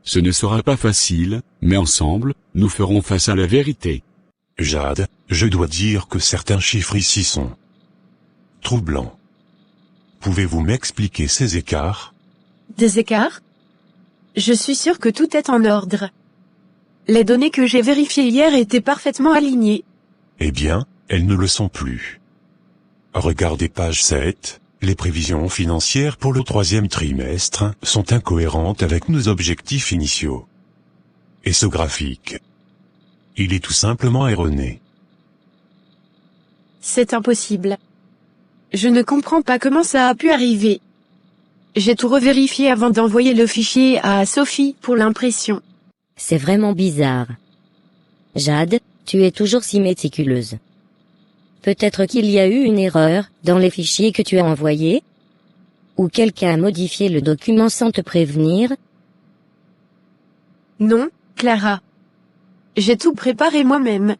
Ce ne sera pas facile, mais ensemble, nous ferons face à la vérité. Jade, je dois dire que certains chiffres ici sont troublants. Pouvez-vous m'expliquer ces écarts? Des écarts? Je suis sûr que tout est en ordre. Les données que j'ai vérifiées hier étaient parfaitement alignées. Eh bien, elles ne le sont plus. Regardez page 7, les prévisions financières pour le 3e trimestre sont incohérentes avec nos objectifs initiaux. Et ce graphique, il est tout simplement erroné. C'est impossible. Je ne comprends pas comment ça a pu arriver. J'ai tout revérifié avant d'envoyer le fichier à Sophie pour l'impression. C'est vraiment bizarre. Jade, tu es toujours si méticuleuse. Peut-être qu'il y a eu une erreur dans les fichiers que tu as envoyés? Ou quelqu'un a modifié le document sans te prévenir? Non, Clara. J'ai tout préparé moi-même.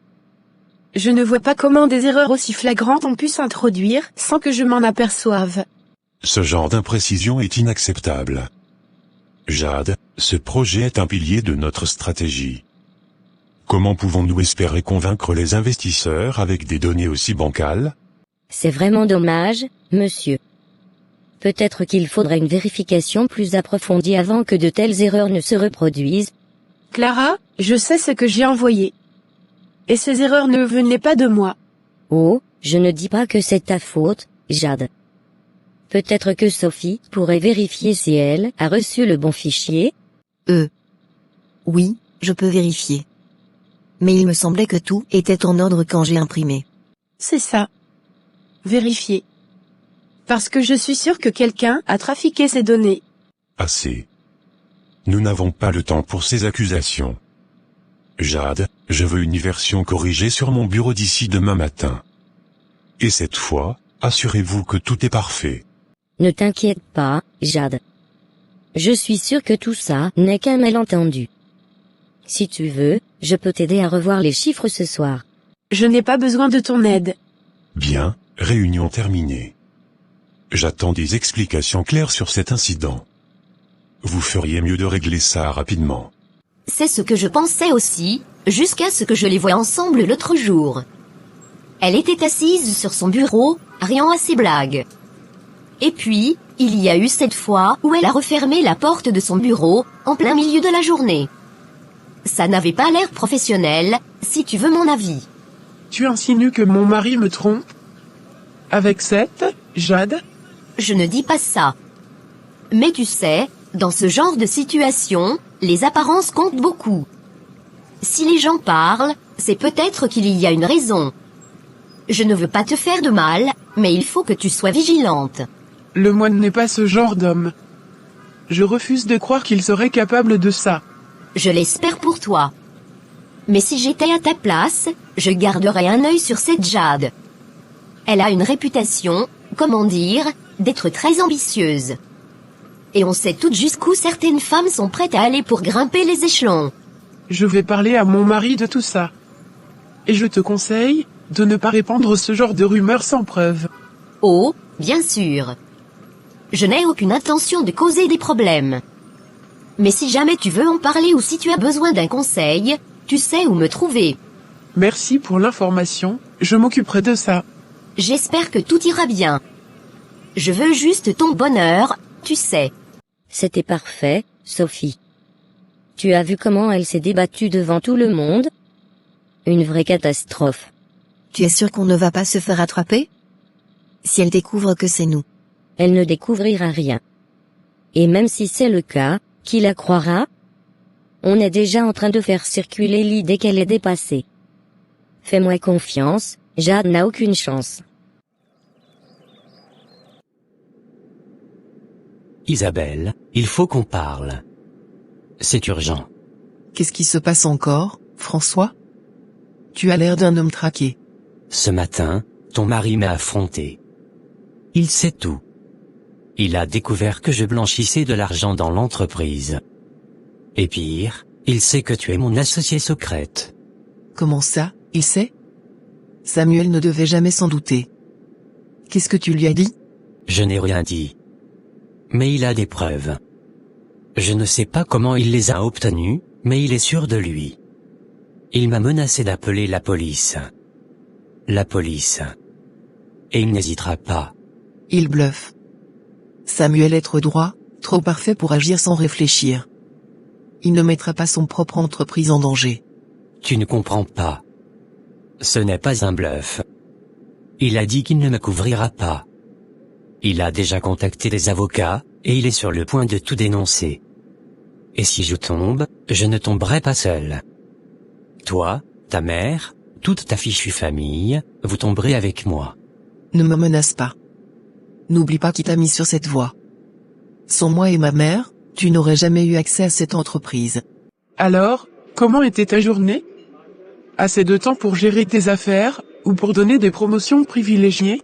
Je ne vois pas comment des erreurs aussi flagrantes ont pu s'introduire sans que je m'en aperçoive. Ce genre d'imprécision est inacceptable. Jade, ce projet est un pilier de notre stratégie. Comment pouvons-nous espérer convaincre les investisseurs avec des données aussi bancales? C'est vraiment dommage, monsieur. Peut-être qu'il faudrait une vérification plus approfondie avant que de telles erreurs ne se reproduisent. Clara, je sais ce que j'ai envoyé. Et ces erreurs ne venaient pas de moi. Oh, je ne dis pas que c'est ta faute, Jade. Peut-être que Sophie pourrait vérifier si elle a reçu le bon fichier. Oui, je peux vérifier. Mais il me semblait que tout était en ordre quand j'ai imprimé. C'est ça. Vérifier. Parce que je suis sûr que quelqu'un a trafiqué ces données. Assez. Nous n'avons pas le temps pour ces accusations. Jade, je veux une version corrigée sur mon bureau d'ici demain matin. Et cette fois, assurez-vous que tout est parfait. Ne t'inquiète pas, Jade. Je suis sûr que tout ça n'est qu'un malentendu. Si tu veux, je peux t'aider à revoir les chiffres ce soir. Je n'ai pas besoin de ton aide. Bien, réunion terminée. J'attends des explications claires sur cet incident. Vous feriez mieux de régler ça rapidement. C'est ce que je pensais aussi, jusqu'à ce que je les voie ensemble l'autre jour. Elle était assise sur son bureau, riant à ses blagues. Et puis, il y a eu cette fois où elle a refermé la porte de son bureau, en plein milieu de la journée. Ça n'avait pas l'air professionnel, si tu veux mon avis. Tu insinues que mon mari me trompe? Avec cette, Jade? Je ne dis pas ça. Mais tu sais, dans ce genre de situation, les apparences comptent beaucoup. Si les gens parlent, c'est peut-être qu'il y a une raison. Je ne veux pas te faire de mal, mais il faut que tu sois vigilante. Le moine n'est pas ce genre d'homme. Je refuse de croire qu'il serait capable de ça. Je l'espère pour toi. Mais si j'étais à ta place, je garderais un œil sur cette Jade. Elle a une réputation, comment dire, d'être très ambitieuse. Et on sait toutes jusqu'où certaines femmes sont prêtes à aller pour grimper les échelons. Je vais parler à mon mari de tout ça. Et je te conseille de ne pas répandre ce genre de rumeurs sans preuve. Oh, bien sûr. Je n'ai aucune intention de causer des problèmes. Mais si jamais tu veux en parler ou si tu as besoin d'un conseil, tu sais où me trouver. Merci pour l'information, je m'occuperai de ça. J'espère que tout ira bien. Je veux juste ton bonheur, tu sais. C'était parfait, Sophie. Tu as vu comment elle s'est débattue devant tout le monde? Une vraie catastrophe. Tu es sûr qu'on ne va pas se faire attraper? Si elle découvre que c'est nous. Elle ne découvrira rien. Et même si c'est le cas, qui la croira? On est déjà en train de faire circuler l'idée qu'elle est dépassée. Fais-moi confiance, Jade n'a aucune chance. Isabelle, il faut qu'on parle. C'est urgent. Qu'est-ce qui se passe encore, François? Tu as l'air d'un homme traqué. Ce matin, ton mari m'a affronté. Il sait tout. Il a découvert que je blanchissais de l'argent dans l'entreprise. Et pire, il sait que tu es mon associée secrète. Comment ça, il sait? Samuel ne devait jamais s'en douter. Qu'est-ce que tu lui as dit? Je n'ai rien dit. Mais il a des preuves. Je ne sais pas comment il les a obtenues, mais il est sûr de lui. Il m'a menacé d'appeler la police. La police. Et il n'hésitera pas. Il bluffe. Samuel est trop droit, trop parfait pour agir sans réfléchir. Il ne mettra pas son propre entreprise en danger. Tu ne comprends pas. Ce n'est pas un bluff. Il a dit qu'il ne me couvrira pas. Il a déjà contacté des avocats, et il est sur le point de tout dénoncer. Et si je tombe, je ne tomberai pas seul. Toi, ta mère, toute ta fichue famille, vous tomberez avec moi. Ne me menace pas. N'oublie pas qui t'a mis sur cette voie. Sans moi et ma mère, tu n'aurais jamais eu accès à cette entreprise. Alors, comment était ta journée? Assez de temps pour gérer tes affaires, ou pour donner des promotions privilégiées?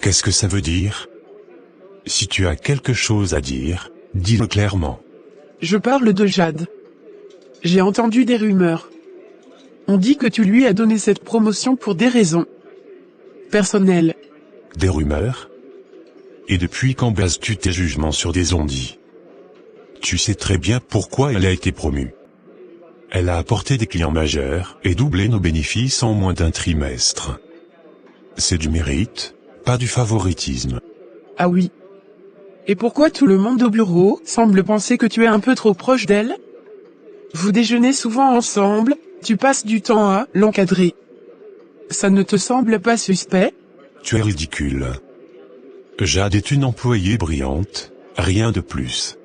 Qu'est-ce que ça veut dire? Si tu as quelque chose à dire, dis-le clairement. Je parle de Jade. J'ai entendu des rumeurs. On dit que tu lui as donné cette promotion pour des raisons personnelles. Des rumeurs? Et depuis quand bases-tu tes jugements sur des on-dit? Tu sais très bien pourquoi elle a été promue. Elle a apporté des clients majeurs et doublé nos bénéfices en moins d'un trimestre. C'est du mérite, pas du favoritisme. Ah oui. Et pourquoi tout le monde au bureau semble penser que tu es un peu trop proche d'elle? Vous déjeunez souvent ensemble, tu passes du temps à l'encadrer. Ça ne te semble pas suspect? Tu es ridicule. Jade est une employée brillante, rien de plus.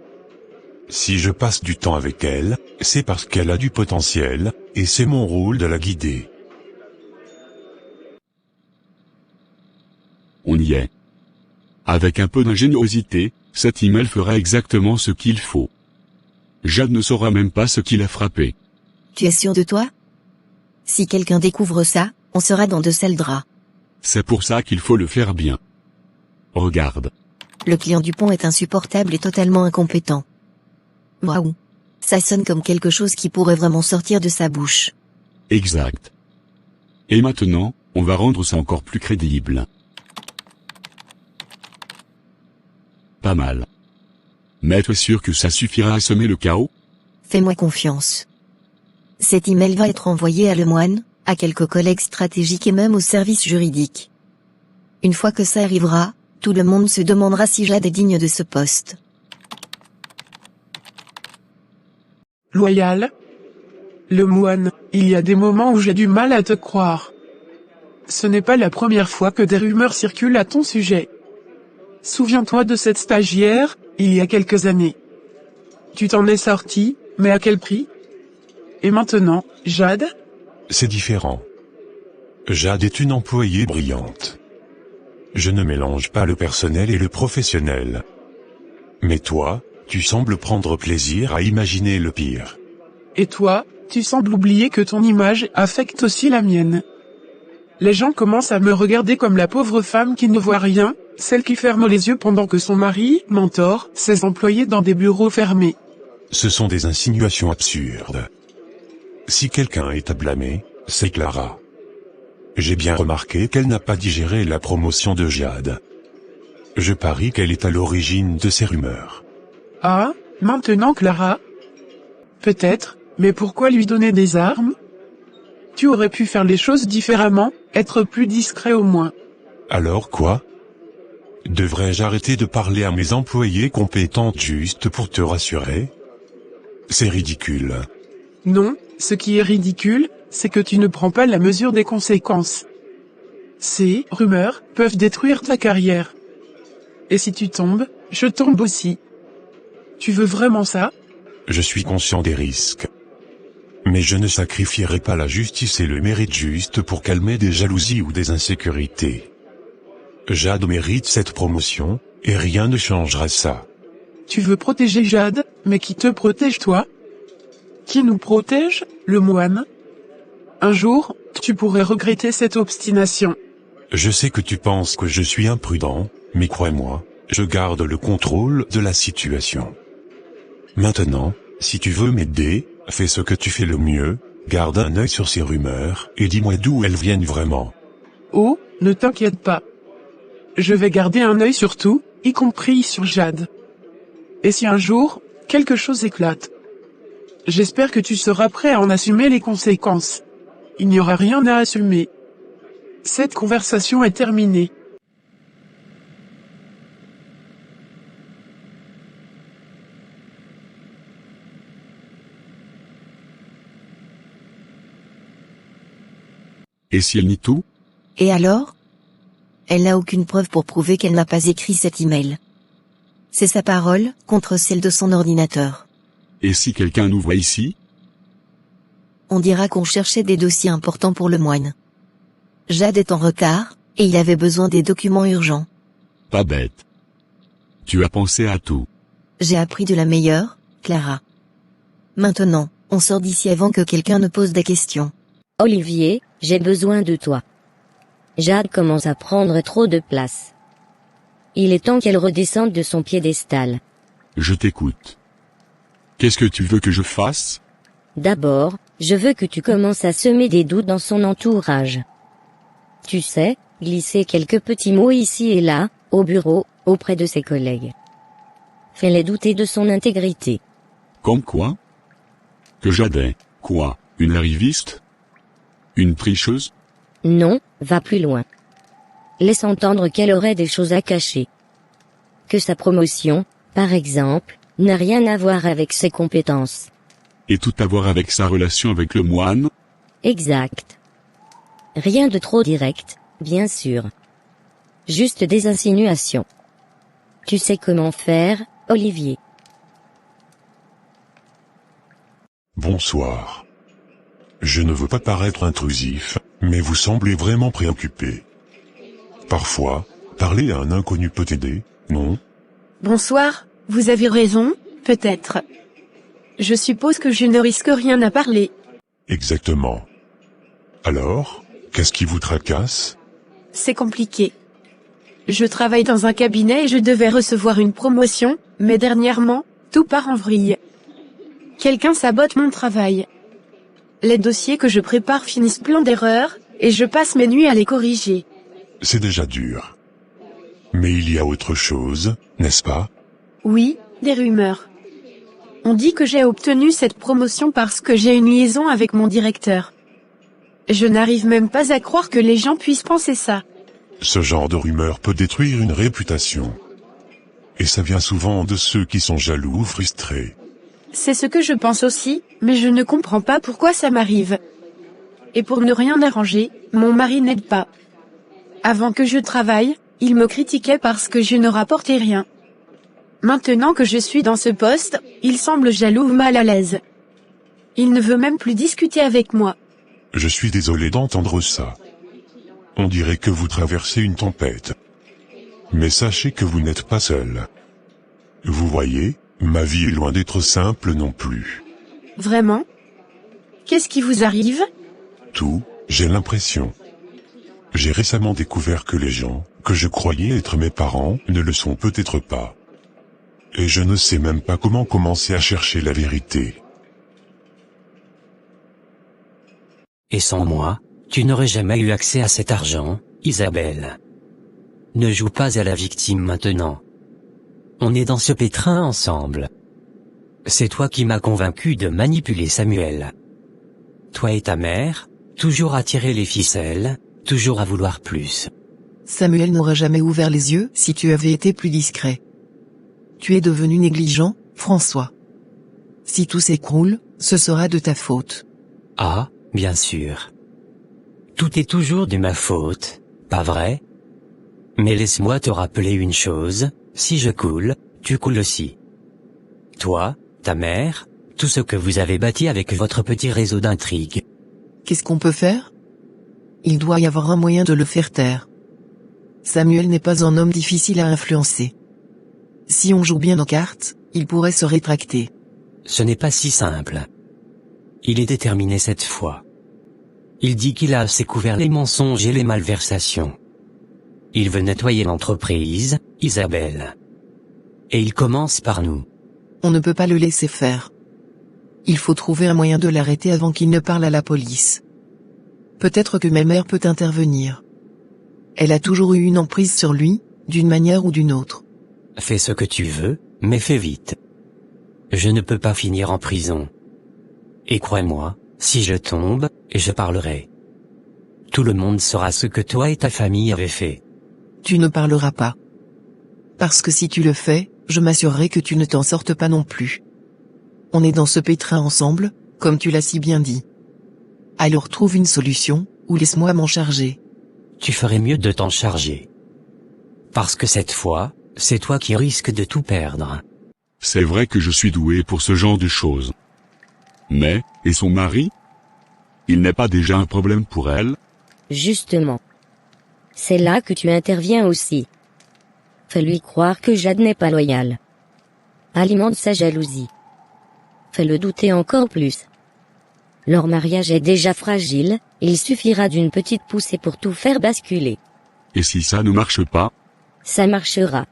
Si je passe du temps avec elle, c'est parce qu'elle a du potentiel, et c'est mon rôle de la guider. On y est. Avec un peu d'ingéniosité, cet email fera exactement ce qu'il faut. Jade ne saura même pas ce qui l'a frappé. Tu es sûr de toi? Si quelqu'un découvre ça, on sera dans de sales draps. C'est pour ça qu'il faut le faire bien. Regarde. Le client Dupont est insupportable et totalement incompétent. Waouh. Ça sonne comme quelque chose qui pourrait vraiment sortir de sa bouche. Exact. Et maintenant, on va rendre ça encore plus crédible. Pas mal. Mais es-tu sûr que ça suffira à semer le chaos? Fais-moi confiance. Cet email va être envoyé à Lemoine, à quelques collègues stratégiques et même au service juridique. Une fois que ça arrivera, tout le monde se demandera si Jade est digne de ce poste. Loyal. Lemoine, il y a des moments où j'ai du mal à te croire. Ce n'est pas la première fois que des rumeurs circulent à ton sujet. Souviens-toi de cette stagiaire, il y a quelques années. Tu t'en es sorti, mais à quel prix? Et maintenant, Jade? C'est différent. Jade est une employée brillante. Je ne mélange pas le personnel et le professionnel. Mais toi, tu sembles prendre plaisir à imaginer le pire. Et toi, tu sembles oublier que ton image affecte aussi la mienne. Les gens commencent à me regarder comme la pauvre femme qui ne voit rien, celle qui ferme les yeux pendant que son mari mentore ses employés dans des bureaux fermés. Ce sont des insinuations absurdes. Si quelqu'un est à blâmer, c'est Clara. J'ai bien remarqué qu'elle n'a pas digéré la promotion de Jade. Je parie qu'elle est à l'origine de ces rumeurs. Ah, maintenant Clara? Peut-être, mais pourquoi lui donner des armes? Tu aurais pu faire les choses différemment, être plus discret au moins. Alors quoi? Devrais-je arrêter de parler à mes employés compétentes juste pour te rassurer? C'est ridicule. Non, ce qui est ridicule, c'est que tu ne prends pas la mesure des conséquences. Ces rumeurs peuvent détruire ta carrière. Et si tu tombes, je tombe aussi. Tu veux vraiment ça? Je suis conscient des risques. Mais je ne sacrifierai pas la justice et le mérite juste pour calmer des jalousies ou des insécurités. Jade mérite cette promotion, et rien ne changera ça. Tu veux protéger Jade, mais qui te protège toi? Qui nous protège, Lemoine? Un jour, tu pourrais regretter cette obstination. Je sais que tu penses que je suis imprudent, mais crois-moi, je garde le contrôle de la situation. Maintenant, si tu veux m'aider, fais ce que tu fais le mieux, garde un œil sur ces rumeurs, et dis-moi d'où elles viennent vraiment. Oh, ne t'inquiète pas. Je vais garder un œil sur tout, y compris sur Jade. Et si un jour, quelque chose éclate, j'espère que tu seras prêt à en assumer les conséquences. Il n'y aura rien à assumer. Cette conversation est terminée. Et si elle nie tout? Et alors? Elle n'a aucune preuve pour prouver qu'elle n'a pas écrit cet email. C'est sa parole, contre celle de son ordinateur. Et si quelqu'un nous voit ici? On dira qu'on cherchait des dossiers importants pour Lemoine. Jade est en retard, et il avait besoin des documents urgents. Pas bête. Tu as pensé à tout. J'ai appris de la meilleure, Clara. Maintenant, on sort d'ici avant que quelqu'un ne pose des questions. Olivier, j'ai besoin de toi. Jade commence à prendre trop de place. Il est temps qu'elle redescende de son piédestal. Je t'écoute. Qu'est-ce que tu veux que je fasse? D'abord, je veux que tu commences à semer des doutes dans son entourage. Tu sais, glisser quelques petits mots ici et là, au bureau, auprès de ses collègues. Fais-les douter de son intégrité. Comme quoi? Que Jade est, quoi, une arriviste? Une tricheuse? Non, va plus loin. Laisse entendre qu'elle aurait des choses à cacher. Que sa promotion, par exemple, n'a rien à voir avec ses compétences. Et tout à voir avec sa relation avec le moine? Exact. Rien de trop direct, bien sûr. Juste des insinuations. Tu sais comment faire, Olivier. Bonsoir. Je ne veux pas paraître intrusif, mais vous semblez vraiment préoccupé. Parfois, parler à un inconnu peut aider, non? Bonsoir, vous avez raison, peut-être. Je suppose que je ne risque rien à parler. Exactement. Alors, qu'est-ce qui vous tracasse? c'est compliqué. Je travaille dans un cabinet et je devais recevoir une promotion, mais dernièrement, tout part en vrille. Quelqu'un sabote mon travail. Les dossiers que je prépare finissent plein d'erreurs, et je passe mes nuits à les corriger. C'est déjà dur. Mais il y a autre chose, n'est-ce pas? Oui, des rumeurs. On dit que j'ai obtenu cette promotion parce que j'ai une liaison avec mon directeur. Je n'arrive même pas à croire que les gens puissent penser ça. Ce genre de rumeur peut détruire une réputation. Et ça vient souvent de ceux qui sont jaloux ou frustrés. C'est ce que je pense aussi, mais je ne comprends pas pourquoi ça m'arrive. Et pour ne rien arranger, mon mari n'aide pas. Avant que je travaille, il me critiquait parce que je ne rapportais rien. Maintenant que je suis dans ce poste, il semble jaloux ou mal à l'aise. Il ne veut même plus discuter avec moi. Je suis désolé d'entendre ça. On dirait que vous traversez une tempête. Mais sachez que vous n'êtes pas seul. Vous voyez, ma vie est loin d'être simple non plus. Vraiment? Qu'est-ce qui vous arrive? Tout, j'ai l'impression. J'ai récemment découvert que les gens, que je croyais être mes parents, ne le sont peut-être pas. Et je ne sais même pas comment commencer à chercher la vérité. Et sans moi, tu n'aurais jamais eu accès à cet argent, Isabelle. Ne joue pas à la victime maintenant. On est dans ce pétrin ensemble. C'est toi qui m'as convaincu de manipuler Samuel. Toi et ta mère, toujours à tirer les ficelles, toujours à vouloir plus. Samuel n'aurait jamais ouvert les yeux si tu avais été plus discret. Tu es devenu négligent, François. Si tout s'écroule, ce sera de ta faute. Ah, bien sûr. Tout est toujours de ma faute, pas vrai? Mais laisse-moi te rappeler une chose, si je coule, tu coules aussi. Toi, ta mère, tout ce que vous avez bâti avec votre petit réseau d'intrigues. Qu'est-ce qu'on peut faire? Il doit y avoir un moyen de le faire taire. Samuel n'est pas un homme difficile à influencer. Si on joue bien nos cartes, il pourrait se rétracter. Ce n'est pas si simple. Il est déterminé cette fois. Il dit qu'il a assez couvert les mensonges et les malversations. Il veut nettoyer l'entreprise, Isabelle. Et il commence par nous. On ne peut pas le laisser faire. Il faut trouver un moyen de l'arrêter avant qu'il ne parle à la police. Peut-être que ma mère peut intervenir. Elle a toujours eu une emprise sur lui, d'une manière ou d'une autre. Fais ce que tu veux, mais fais vite. Je ne peux pas finir en prison. Et crois-moi, si je tombe, je parlerai. Tout le monde saura ce que toi et ta famille avez fait. Tu ne parleras pas. Parce que si tu le fais, je m'assurerai que tu ne t'en sortes pas non plus. On est dans ce pétrin ensemble, comme tu l'as si bien dit. Alors trouve une solution, ou laisse-moi m'en charger. Tu ferais mieux de t'en charger. Parce que cette fois, c'est toi qui risques de tout perdre. C'est vrai que je suis doué pour ce genre de choses. Mais, et son mari? Il n'est pas déjà un problème pour elle? Justement. C'est là que tu interviens aussi. Fais-lui croire que Jade n'est pas loyale. Alimente sa jalousie. Fais-le douter encore plus. Leur mariage est déjà fragile, il suffira d'une petite poussée pour tout faire basculer. Et si ça ne marche pas? Ça marchera.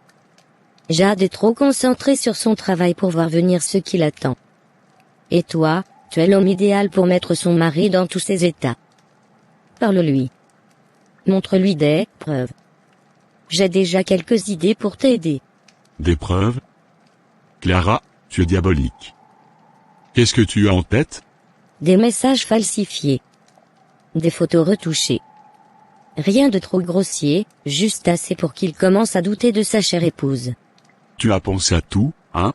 Jade est trop concentrée sur son travail pour voir venir ce qui l'attend. Et toi, tu es l'homme idéal pour mettre son mari dans tous ses états. Parle-lui. Montre-lui des preuves. J'ai déjà quelques idées pour t'aider. Des preuves? Clara, tu es diabolique. Qu'est-ce que tu as en tête? Des messages falsifiés. Des photos retouchées. Rien de trop grossier, juste assez pour qu'il commence à douter de sa chère épouse. Tu as pensé à tout, hein?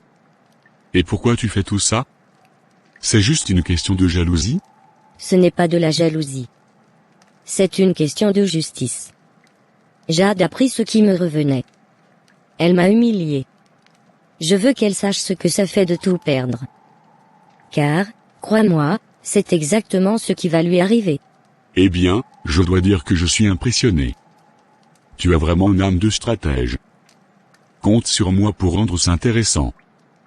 Et pourquoi tu fais tout ça? C'est juste une question de jalousie? Ce n'est pas de la jalousie. C'est une question de justice. Jade a pris ce qui me revenait. Elle m'a humilié. Je veux qu'elle sache ce que ça fait de tout perdre. Car, crois-moi, c'est exactement ce qui va lui arriver. Eh bien, je dois dire que je suis impressionné. Tu as vraiment une âme de stratège. Compte sur moi pour rendre ça intéressant.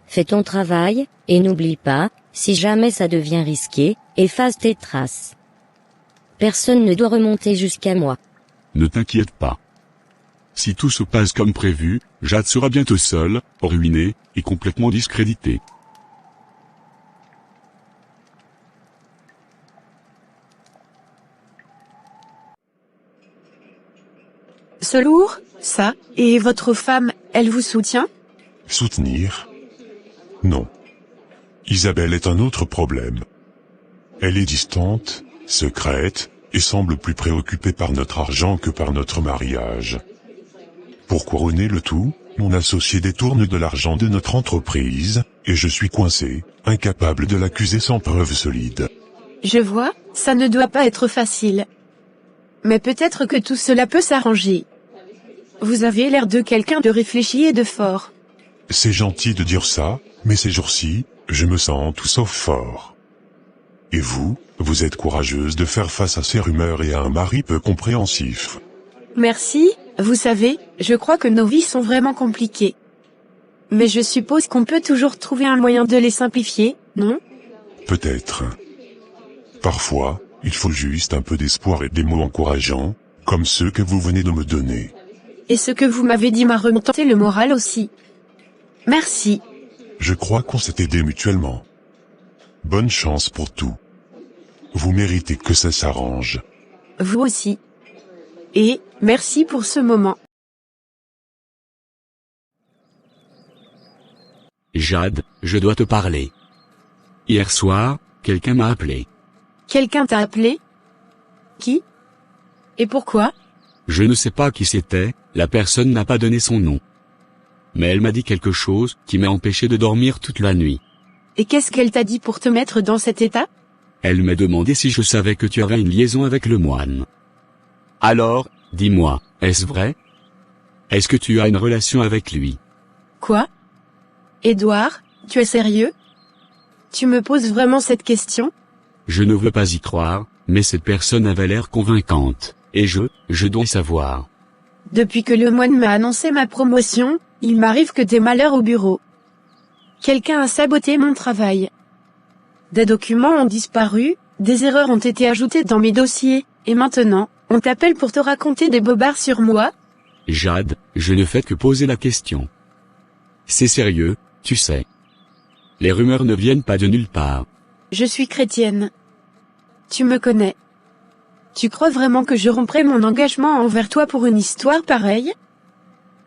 Fais ton travail, et n'oublie pas, si jamais ça devient risqué, efface tes traces. Personne ne doit remonter jusqu'à moi. Ne t'inquiète pas. Si tout se passe comme prévu, Jade sera bientôt seule, ruinée, et complètement discréditée. C'est lourd, ça, et votre femme, elle vous soutient? Soutenir? Non. Isabelle est un autre problème. Elle est distante, secrète, et semble plus préoccupée par notre argent que par notre mariage. Pour couronner le tout, mon associé détourne de l'argent de notre entreprise, et je suis coincé, incapable de l'accuser sans preuve solide. Je vois, ça ne doit pas être facile. Mais peut-être que tout cela peut s'arranger. Vous avez l'air de quelqu'un de réfléchi et de fort. C'est gentil de dire ça, mais ces jours-ci, je me sens tout sauf fort. Et vous êtes courageuse de faire face à ces rumeurs et à un mari peu compréhensif. Merci, vous savez, je crois que nos vies sont vraiment compliquées. Mais je suppose qu'on peut toujours trouver un moyen de les simplifier, non? Peut-être. Parfois, il faut juste un peu d'espoir et des mots encourageants, comme ceux que vous venez de me donner. Et ce que vous m'avez dit m'a remonté le moral aussi. Merci. Je crois qu'on s'est aidés mutuellement. Bonne chance pour tout. Vous méritez que ça s'arrange. Vous aussi. Et, merci pour ce moment. Jade, je dois te parler. Hier soir, quelqu'un m'a appelé. Quelqu'un t'a appelé? Qui? Et pourquoi? Je ne sais pas qui c'était, la personne n'a pas donné son nom. Mais elle m'a dit quelque chose qui m'a empêché de dormir toute la nuit. Et qu'est-ce qu'elle t'a dit pour te mettre dans cet état? Elle m'a demandé si je savais que tu aurais une liaison avec le moine. Alors, dis-moi, est-ce vrai? Est-ce que tu as une relation avec lui? Quoi? Édouard, tu es sérieux? Tu me poses vraiment cette question? Je ne veux pas y croire, mais cette personne avait l'air convaincante, et je dois savoir. Depuis que le moine m'a annoncé ma promotion, il m'arrive que des malheurs au bureau. Quelqu'un a saboté mon travail. Des documents ont disparu, des erreurs ont été ajoutées dans mes dossiers, et maintenant, on t'appelle pour te raconter des bobards sur moi? Jade, je ne fais que poser la question. C'est sérieux, tu sais. Les rumeurs ne viennent pas de nulle part. Je suis chrétienne. Tu me connais. Tu crois vraiment que je romprais mon engagement envers toi pour une histoire pareille?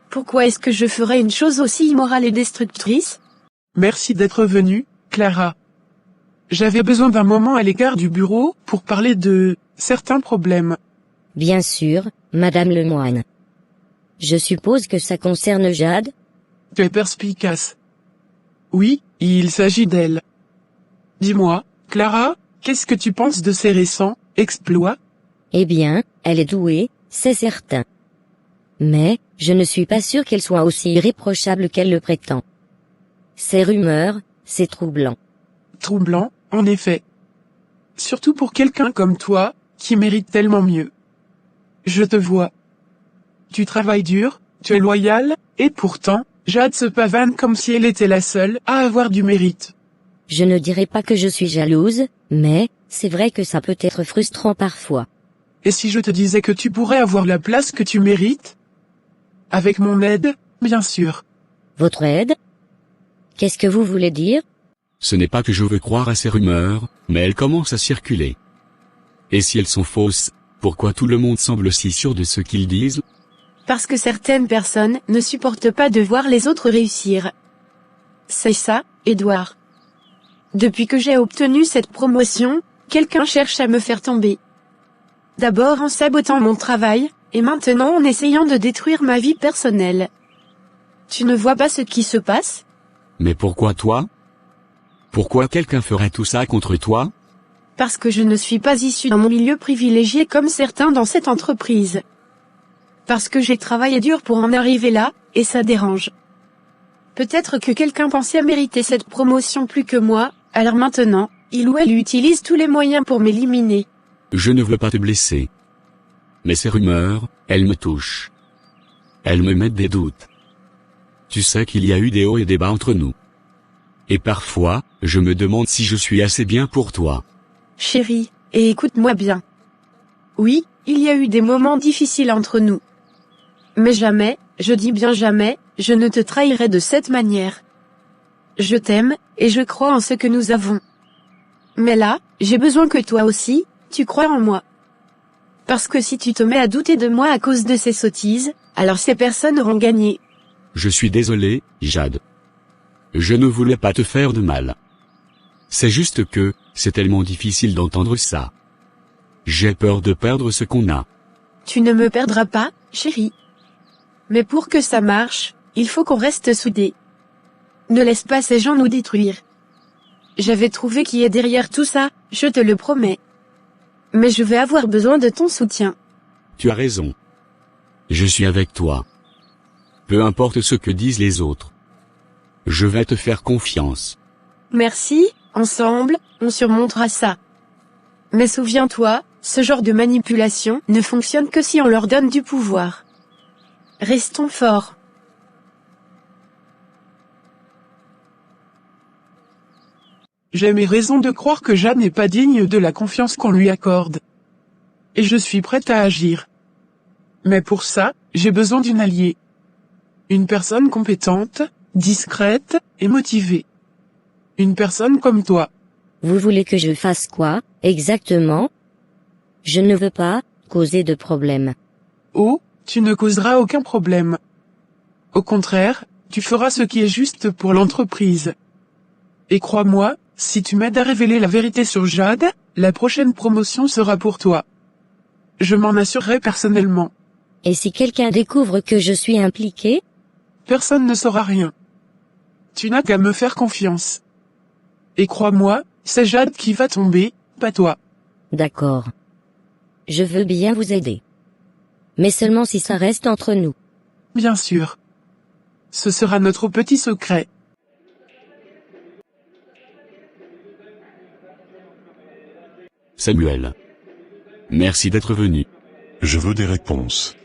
Pourquoi est-ce que je ferais une chose aussi immorale et destructrice? Merci d'être venue, Clara. J'avais besoin d'un moment à l'écart du bureau pour parler de certains problèmes. Bien sûr, Madame le moine. Je suppose que ça concerne Jade? Tu es perspicace. Oui, il s'agit d'elle. Dis-moi, Clara, qu'est-ce que tu penses de ces récents exploits? Eh bien, elle est douée, c'est certain. Mais, je ne suis pas sûre qu'elle soit aussi irréprochable qu'elle le prétend. Ces rumeurs, c'est troublant. Troublant, en effet. Surtout pour quelqu'un comme toi, qui mérite tellement mieux. Je te vois. Tu travailles dur, tu es loyal, et pourtant, Jade se pavane comme si elle était la seule à avoir du mérite. Je ne dirais pas que je suis jalouse, mais, c'est vrai que ça peut être frustrant parfois. Et si je te disais que tu pourrais avoir la place que tu mérites? Avec mon aide, bien sûr. Votre aide? Qu'est-ce que vous voulez dire? Ce n'est pas que je veux croire à ces rumeurs, mais elles commencent à circuler. Et si elles sont fausses, pourquoi tout le monde semble si sûr de ce qu'ils disent? Parce que certaines personnes ne supportent pas de voir les autres réussir. C'est ça, Édouard. Depuis que j'ai obtenu cette promotion, quelqu'un cherche à me faire tomber. D'abord en sabotant mon travail, et maintenant en essayant de détruire ma vie personnelle. Tu ne vois pas ce qui se passe? Mais pourquoi toi? Pourquoi quelqu'un ferait tout ça contre toi? Parce que je ne suis pas issue d'un milieu privilégié comme certains dans cette entreprise. Parce que j'ai travaillé dur pour en arriver là, et ça dérange. Peut-être que quelqu'un pensait mériter cette promotion plus que moi, alors maintenant, il ou elle utilise tous les moyens pour m'éliminer. Je ne veux pas te blesser. Mais ces rumeurs, elles me touchent. Elles me mettent des doutes. Tu sais qu'il y a eu des hauts et des bas entre nous. Et parfois, je me demande si je suis assez bien pour toi. Chérie, et écoute-moi bien. Oui, il y a eu des moments difficiles entre nous. Mais jamais, je dis bien jamais, je ne te trahirai de cette manière. Je t'aime, et je crois en ce que nous avons. Mais là, j'ai besoin que toi aussi, tu crois en moi. Parce que si tu te mets à douter de moi à cause de ces sottises, alors ces personnes auront gagné. Je suis désolé, Jade. Je ne voulais pas te faire de mal. C'est juste que, c'est tellement difficile d'entendre ça. J'ai peur de perdre ce qu'on a. Tu ne me perdras pas, chérie. Mais pour que ça marche, il faut qu'on reste soudés. Ne laisse pas ces gens nous détruire. J'avais trouvé qui est derrière tout ça, je te le promets. Mais je vais avoir besoin de ton soutien. Tu as raison. Je suis avec toi. Peu importe ce que disent les autres. Je vais te faire confiance. Merci, ensemble, on surmontera ça. Mais souviens-toi, ce genre de manipulation ne fonctionne que si on leur donne du pouvoir. Restons forts. J'ai mes raisons de croire que Jade n'est pas digne de la confiance qu'on lui accorde. Et je suis prête à agir. Mais pour ça, j'ai besoin d'une alliée. Une personne compétente, discrète et motivée. Une personne comme toi. Vous voulez que je fasse quoi, exactement? Je ne veux pas causer de problème. Oh, tu ne causeras aucun problème. Au contraire, tu feras ce qui est juste pour l'entreprise. Et crois-moi, si tu m'aides à révéler la vérité sur Jade, la prochaine promotion sera pour toi. Je m'en assurerai personnellement. Et si quelqu'un découvre que je suis impliqué? Personne ne saura rien. Tu n'as qu'à me faire confiance. Et crois-moi, c'est Jade qui va tomber, pas toi. D'accord. Je veux bien vous aider. Mais seulement si ça reste entre nous. Bien sûr. Ce sera notre petit secret. Samuel. Merci d'être venu. Je veux des réponses.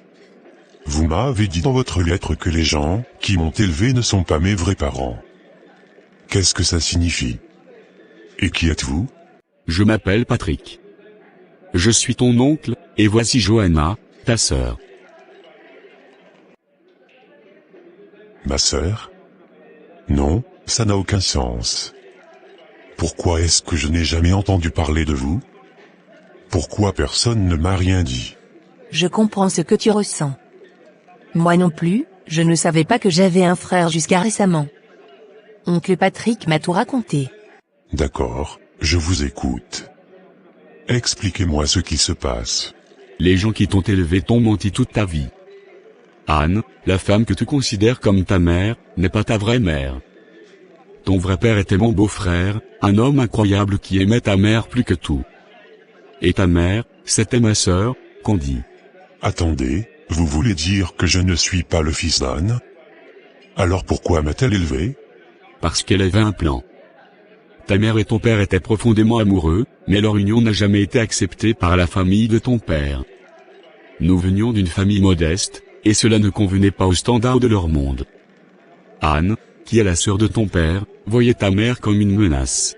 Vous m'avez dit dans votre lettre que les gens qui m'ont élevé ne sont pas mes vrais parents. Qu'est-ce que ça signifie? Et qui êtes-vous? Je m'appelle Patrick. Je suis ton oncle, et voici Johanna, ta sœur. Ma sœur? Non, ça n'a aucun sens. Pourquoi est-ce que je n'ai jamais entendu parler de vous? Pourquoi personne ne m'a rien dit? Je comprends ce que tu ressens. Moi non plus, je ne savais pas que j'avais un frère jusqu'à récemment. Oncle Patrick m'a tout raconté. D'accord, je vous écoute. Expliquez-moi ce qui se passe. Les gens qui t'ont élevé t'ont menti toute ta vie. Anne, la femme que tu considères comme ta mère, n'est pas ta vraie mère. Ton vrai père était mon beau-frère, un homme incroyable qui aimait ta mère plus que tout. Et ta mère, c'était ma sœur, Candy. Attendez, vous voulez dire que je ne suis pas le fils d'Anne? Alors pourquoi m'a-t-elle élevé? Parce qu'elle avait un plan. Ta mère et ton père étaient profondément amoureux, mais leur union n'a jamais été acceptée par la famille de ton père. Nous venions d'une famille modeste, et cela ne convenait pas aux standards de leur monde. Anne, qui est la sœur de ton père, voyait ta mère comme une menace.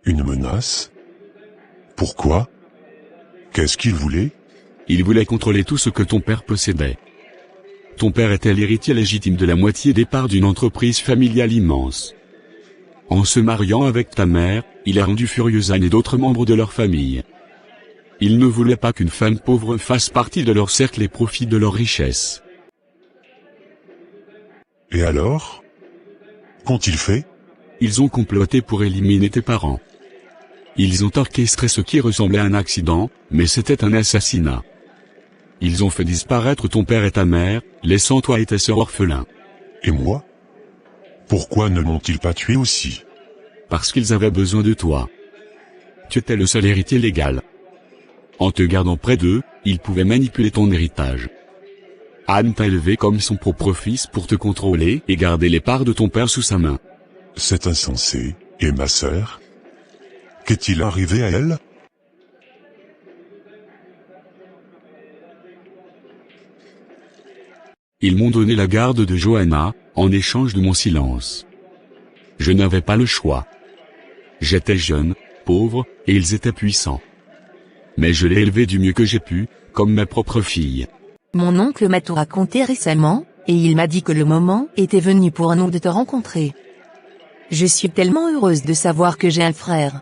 Une menace? Pourquoi? Qu'est-ce qu'il voulait? Il voulait contrôler tout ce que ton père possédait. Ton père était l'héritier légitime de la moitié des parts d'une entreprise familiale immense. En se mariant avec ta mère, il a rendu furieux Anne et d'autres membres de leur famille. Il ne voulait pas qu'une femme pauvre fasse partie de leur cercle et profite de leur richesse. Et alors? Qu'ont-ils fait? Ils ont comploté pour éliminer tes parents. Ils ont orchestré ce qui ressemblait à un accident, mais c'était un assassinat. Ils ont fait disparaître ton père et ta mère, laissant toi et tes sœurs orphelins. Et moi? Pourquoi ne m'ont-ils pas tué aussi? Parce qu'ils avaient besoin de toi. Tu étais le seul héritier légal. En te gardant près d'eux, ils pouvaient manipuler ton héritage. Anne t'a élevé comme son propre fils pour te contrôler et garder les parts de ton père sous sa main. C'est insensé. Et ma sœur? Qu'est-il arrivé à elle? Ils m'ont donné la garde de Johanna, en échange de mon silence. Je n'avais pas le choix. J'étais jeune, pauvre, et ils étaient puissants. Mais je l'ai élevée du mieux que j'ai pu, comme ma propre fille. Mon oncle m'a tout raconté récemment, et il m'a dit que le moment était venu pour nous de te rencontrer. Je suis tellement heureuse de savoir que j'ai un frère.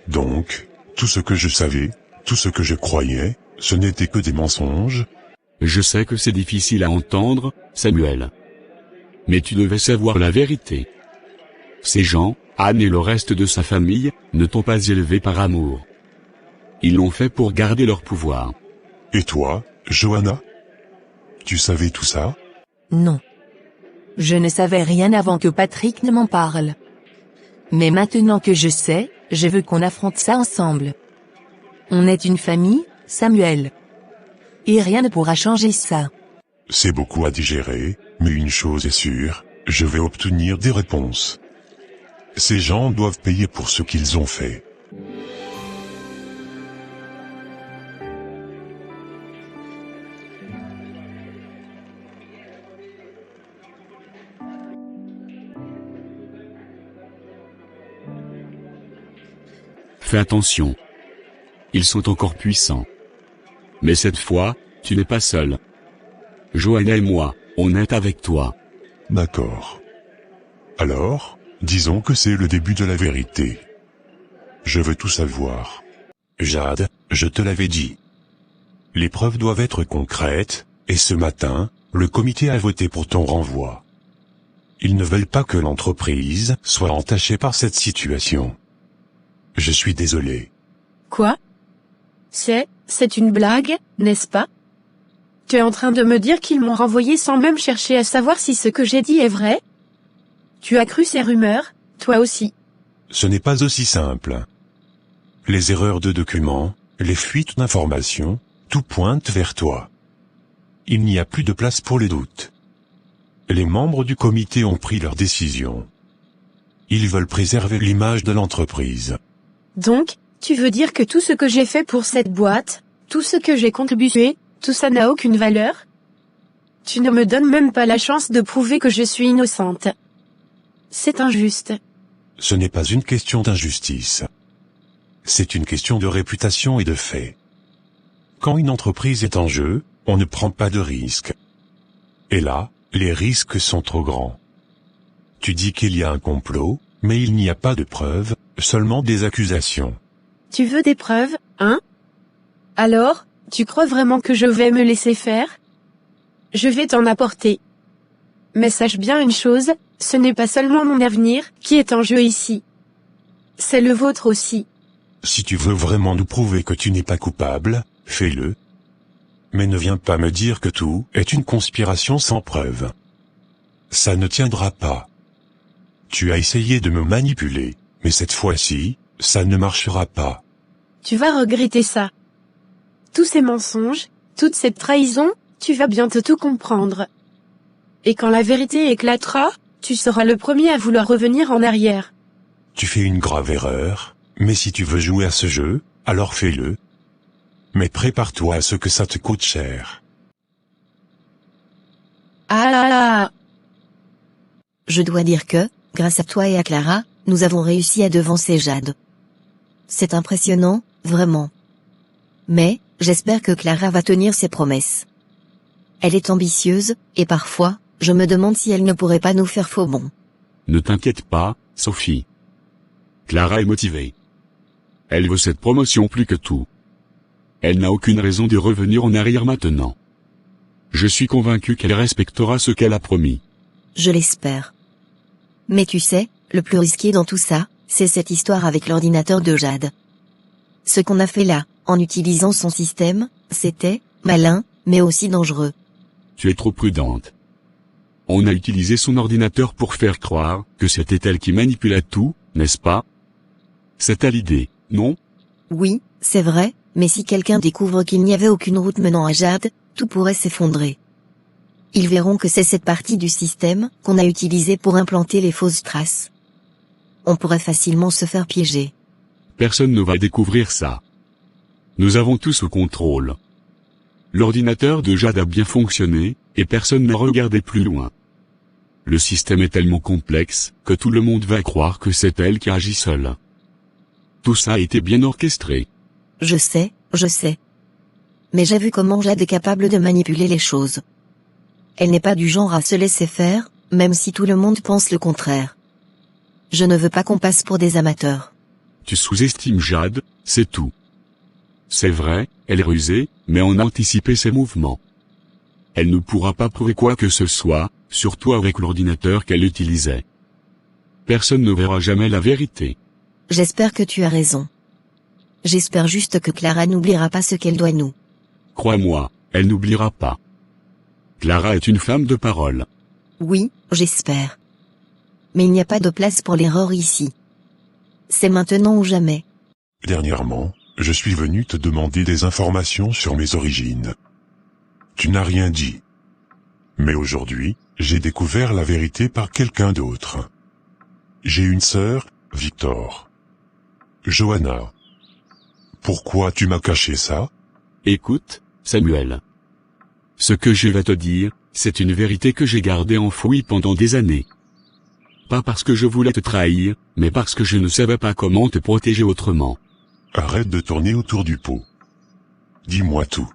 Donc, tout ce que je savais, tout ce que je croyais, ce n'était que des mensonges? Je sais que c'est difficile à entendre, Samuel. Mais tu devais savoir la vérité. Ces gens, Anne et le reste de sa famille, ne t'ont pas élevé par amour. Ils l'ont fait pour garder leur pouvoir. Et toi, Johanna? Tu savais tout ça? Non. Je ne savais rien avant que Patrick ne m'en parle. Mais maintenant que je sais, je veux qu'on affronte ça ensemble. On est une famille, Samuel. Et rien ne pourra changer ça. C'est beaucoup à digérer, mais une chose est sûre, je vais obtenir des réponses. Ces gens doivent payer pour ce qu'ils ont fait. Fais attention. Ils sont encore puissants. Mais cette fois, tu n'es pas seul. Johanna et moi, on est avec toi. D'accord. Alors, disons que c'est le début de la vérité. Je veux tout savoir. Jade, je te l'avais dit. Les preuves doivent être concrètes, et ce matin, le comité a voté pour ton renvoi. Ils ne veulent pas que l'entreprise soit entachée par cette situation. Je suis désolé. Quoi? C'est une blague, n'est-ce pas? Tu es en train de me dire qu'ils m'ont renvoyé sans même chercher à savoir si ce que j'ai dit est vrai? Tu as cru ces rumeurs, toi aussi? Ce n'est pas aussi simple. Les erreurs de documents, les fuites d'informations, tout pointe vers toi. Il n'y a plus de place pour les doutes. Les membres du comité ont pris leur décision. Ils veulent préserver l'image de l'entreprise. Donc, tu veux dire que tout ce que j'ai fait pour cette boîte, tout ce que j'ai contribué, tout ça n'a aucune valeur? Tu ne me donnes même pas la chance de prouver que je suis innocente. C'est injuste. Ce n'est pas une question d'injustice. C'est une question de réputation et de fait. Quand une entreprise est en jeu, on ne prend pas de risques. Et là, les risques sont trop grands. Tu dis qu'il y a un complot, mais il n'y a pas de preuves, seulement des accusations. Tu veux des preuves, hein? Alors, tu crois vraiment que je vais me laisser faire? Je vais t'en apporter. Mais sache bien une chose, ce n'est pas seulement mon avenir qui est en jeu ici. C'est le vôtre aussi. Si tu veux vraiment nous prouver que tu n'es pas coupable, fais-le. Mais ne viens pas me dire que tout est une conspiration sans preuve. Ça ne tiendra pas. Tu as essayé de me manipuler, mais cette fois-ci, ça ne marchera pas. Tu vas regretter ça. Tous ces mensonges, toute cette trahison, tu vas bientôt tout comprendre. Et quand la vérité éclatera, tu seras le premier à vouloir revenir en arrière. Tu fais une grave erreur, mais si tu veux jouer à ce jeu, alors fais-le. Mais prépare-toi à ce que ça te coûte cher. Ah là là! Je dois dire que, grâce à toi et à Clara, nous avons réussi à devancer Jade. C'est impressionnant, vraiment. Mais, j'espère que Clara va tenir ses promesses. Elle est ambitieuse, et parfois, je me demande si elle ne pourrait pas nous faire faux bond. Ne t'inquiète pas, Sophie. Clara est motivée. Elle veut cette promotion plus que tout. Elle n'a aucune raison de revenir en arrière maintenant. Je suis convaincu qu'elle respectera ce qu'elle a promis. Je l'espère. Mais tu sais, le plus risqué dans tout ça, c'est cette histoire avec l'ordinateur de Jade. Ce qu'on a fait là, en utilisant son système, c'était malin, mais aussi dangereux. Tu es trop prudente. On a utilisé son ordinateur pour faire croire que c'était elle qui manipulait tout, n'est-ce pas? C'était l'idée, non? Oui, c'est vrai, mais si quelqu'un découvre qu'il n'y avait aucune route menant à Jade, tout pourrait s'effondrer. Ils verront que c'est cette partie du système qu'on a utilisée pour implanter les fausses traces. On pourrait facilement se faire piéger. Personne ne va découvrir ça. Nous avons tout sous contrôle. L'ordinateur de Jade a bien fonctionné, et personne n'a regardé plus loin. Le système est tellement complexe, que tout le monde va croire que c'est elle qui agit seule. Tout ça a été bien orchestré. Je sais. Mais j'ai vu comment Jade est capable de manipuler les choses. Elle n'est pas du genre à se laisser faire, même si tout le monde pense le contraire. Je ne veux pas qu'on passe pour des amateurs. Tu sous-estimes Jade, c'est tout. C'est vrai, elle est rusée, mais on a anticipé ses mouvements. Elle ne pourra pas prouver quoi que ce soit, surtout avec l'ordinateur qu'elle utilisait. Personne ne verra jamais la vérité. J'espère que tu as raison. J'espère juste que Clara n'oubliera pas ce qu'elle doit nous. Crois-moi, elle n'oubliera pas. Clara est une femme de parole. Oui, j'espère. Mais il n'y a pas de place pour l'erreur ici. C'est maintenant ou jamais. Dernièrement, je suis venu te demander des informations sur mes origines. Tu n'as rien dit. Mais aujourd'hui, j'ai découvert la vérité par quelqu'un d'autre. J'ai une sœur, Victor. Johanna. Pourquoi tu m'as caché ça? Écoute, Samuel. Ce que je vais te dire, c'est une vérité que j'ai gardée enfouie pendant des années. Pas parce que je voulais te trahir, mais parce que je ne savais pas comment te protéger autrement. Arrête de tourner autour du pot. Dis-moi tout.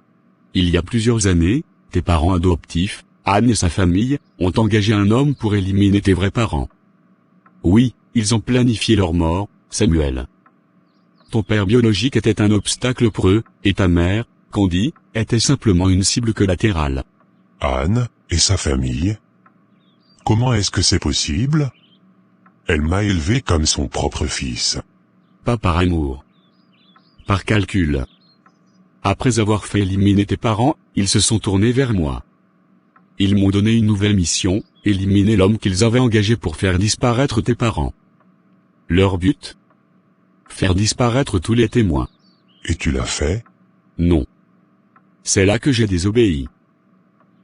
Il y a plusieurs années, tes parents adoptifs, Anne et sa famille, ont engagé un homme pour éliminer tes vrais parents. Oui, ils ont planifié leur mort, Samuel. Ton père biologique était un obstacle pour eux, et ta mère, Candy, était simplement une cible collatérale. Anne, et sa famille? Comment est-ce que c'est possible? Elle m'a élevé comme son propre fils. Pas par amour. Par calcul. Après avoir fait éliminer tes parents, ils se sont tournés vers moi. Ils m'ont donné une nouvelle mission, éliminer l'homme qu'ils avaient engagé pour faire disparaître tes parents. Leur but? Faire disparaître tous les témoins. Et tu l'as fait? Non. C'est là que j'ai désobéi.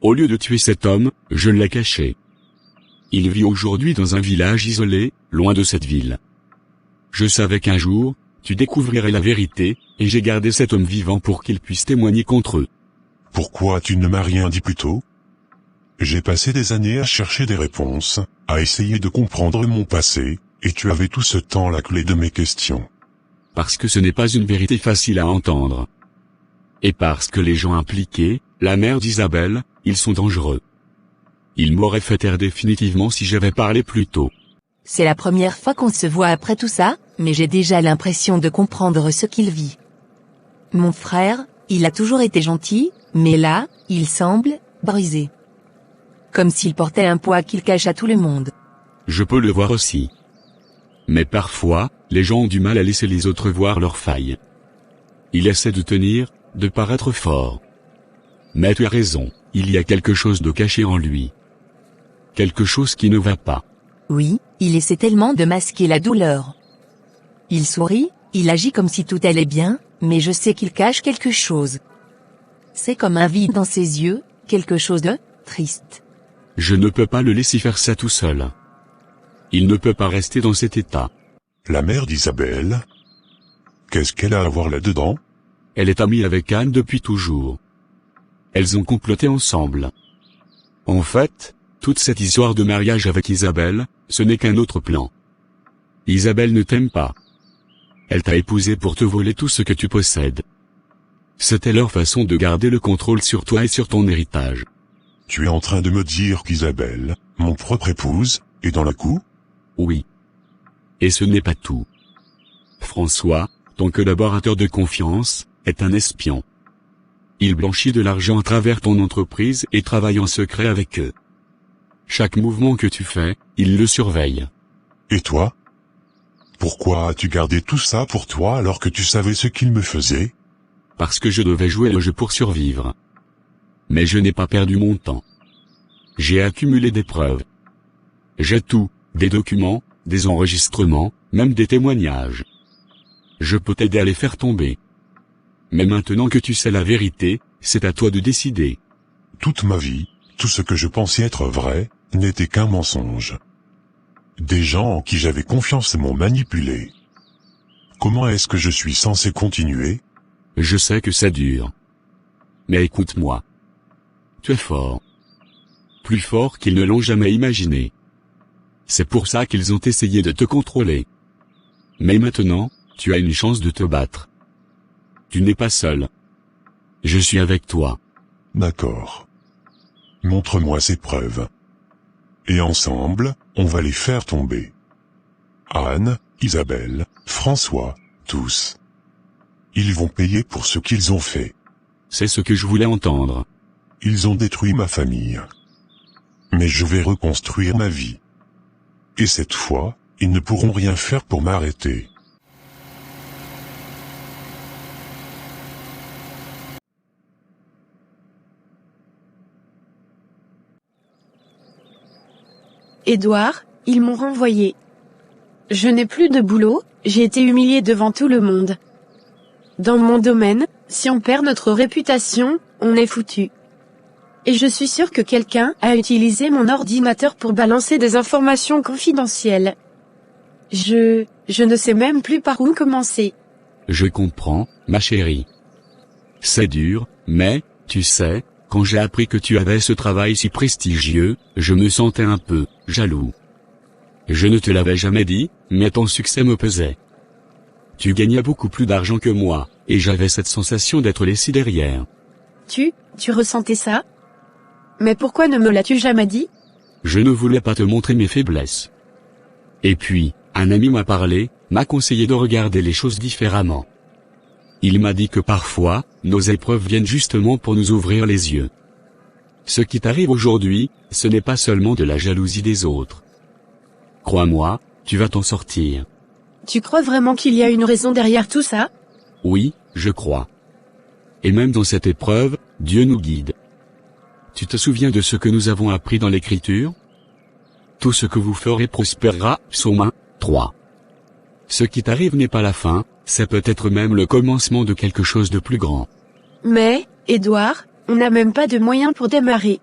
Au lieu de tuer cet homme, je l'ai caché. Il vit aujourd'hui dans un village isolé, loin de cette ville. Je savais qu'un jour, tu découvrirais la vérité, et j'ai gardé cet homme vivant pour qu'il puisse témoigner contre eux. Pourquoi tu ne m'as rien dit plus tôt? J'ai passé des années à chercher des réponses, à essayer de comprendre mon passé, et tu avais tout ce temps la clé de mes questions. Parce que ce n'est pas une vérité facile à entendre. Et parce que les gens impliqués, la mère d'Isabelle, ils sont dangereux. Ils m'auraient fait taire définitivement si j'avais parlé plus tôt. C'est la première fois qu'on se voit après tout ça, mais j'ai déjà l'impression de comprendre ce qu'il vit. Mon frère, il a toujours été gentil, mais là, il semble brisé. Comme s'il portait un poids qu'il cache à tout le monde. Je peux le voir aussi. Mais parfois, les gens ont du mal à laisser les autres voir leurs failles. Il essaie de tenir, de paraître fort. Mais tu as raison, il y a quelque chose de caché en lui. Quelque chose qui ne va pas. Oui, il essaie tellement de masquer la douleur. Il sourit, il agit comme si tout allait bien, mais je sais qu'il cache quelque chose. C'est comme un vide dans ses yeux, quelque chose de triste. Je ne peux pas le laisser faire ça tout seul. Il ne peut pas rester dans cet état. La mère d'Isabelle? Qu'est-ce qu'elle a à voir là-dedans? Elle est amie avec Anne depuis toujours. Elles ont comploté ensemble. En fait, toute cette histoire de mariage avec Isabelle, ce n'est qu'un autre plan. Isabelle ne t'aime pas. Elle t'a épousé pour te voler tout ce que tu possèdes. C'était leur façon de garder le contrôle sur toi et sur ton héritage. Tu es en train de me dire qu'Isabelle, mon propre épouse, est dans la cour? Oui. Et ce n'est pas tout. François, ton collaborateur de confiance, est un espion. Il blanchit de l'argent à travers ton entreprise et travaille en secret avec eux. Chaque mouvement que tu fais, il le surveille. Et toi? Pourquoi as-tu gardé tout ça pour toi alors que tu savais ce qu'il me faisait? Parce que je devais jouer le jeu pour survivre. Mais je n'ai pas perdu mon temps. J'ai accumulé des preuves. J'ai tout, des documents, des enregistrements, même des témoignages. Je peux t'aider à les faire tomber. Mais maintenant que tu sais la vérité, c'est à toi de décider. Toute ma vie, tout ce que je pensais être vrai, n'était qu'un mensonge. Des gens en qui j'avais confiance m'ont manipulé. Comment est-ce que je suis censé continuer? Je sais que ça dure. Mais écoute-moi. Tu es fort. Plus fort qu'ils ne l'ont jamais imaginé. C'est pour ça qu'ils ont essayé de te contrôler. Mais maintenant, tu as une chance de te battre. Tu n'es pas seul. Je suis avec toi. D'accord. Montre-moi ces preuves. Et ensemble, on va les faire tomber. Anne, Isabelle, François, tous. Ils vont payer pour ce qu'ils ont fait. C'est ce que je voulais entendre. Ils ont détruit ma famille. Mais je vais reconstruire ma vie. Et cette fois, ils ne pourront rien faire pour m'arrêter. Édouard, ils m'ont renvoyé. Je n'ai plus de boulot, j'ai été humilié devant tout le monde. Dans mon domaine, si on perd notre réputation, on est foutu. Et je suis sûr que quelqu'un a utilisé mon ordinateur pour balancer des informations confidentielles. Je ne sais même plus par où commencer. Je comprends, ma chérie. C'est dur, mais, tu sais, quand j'ai appris que tu avais ce travail si prestigieux, je me sentais un peu jaloux. Je ne te l'avais jamais dit, mais ton succès me pesait. Tu gagnais beaucoup plus d'argent que moi, et j'avais cette sensation d'être laissé derrière. Tu ressentais ça? Mais pourquoi ne me l'as-tu jamais dit? Je ne voulais pas te montrer mes faiblesses. Et puis, un ami m'a parlé, m'a conseillé de regarder les choses différemment. Il m'a dit que parfois, nos épreuves viennent justement pour nous ouvrir les yeux. Ce qui t'arrive aujourd'hui, ce n'est pas seulement de la jalousie des autres. Crois-moi, tu vas t'en sortir. Tu crois vraiment qu'il y a une raison derrière tout ça? Oui, je crois. Et même dans cette épreuve, Dieu nous guide. Tu te souviens de ce que nous avons appris dans l'Écriture? Tout ce que vous ferez prospérera, Psaume 1, 3. Ce qui t'arrive n'est pas la fin, c'est peut-être même le commencement de quelque chose de plus grand. Mais, Édouard, on n'a même pas de moyens pour démarrer.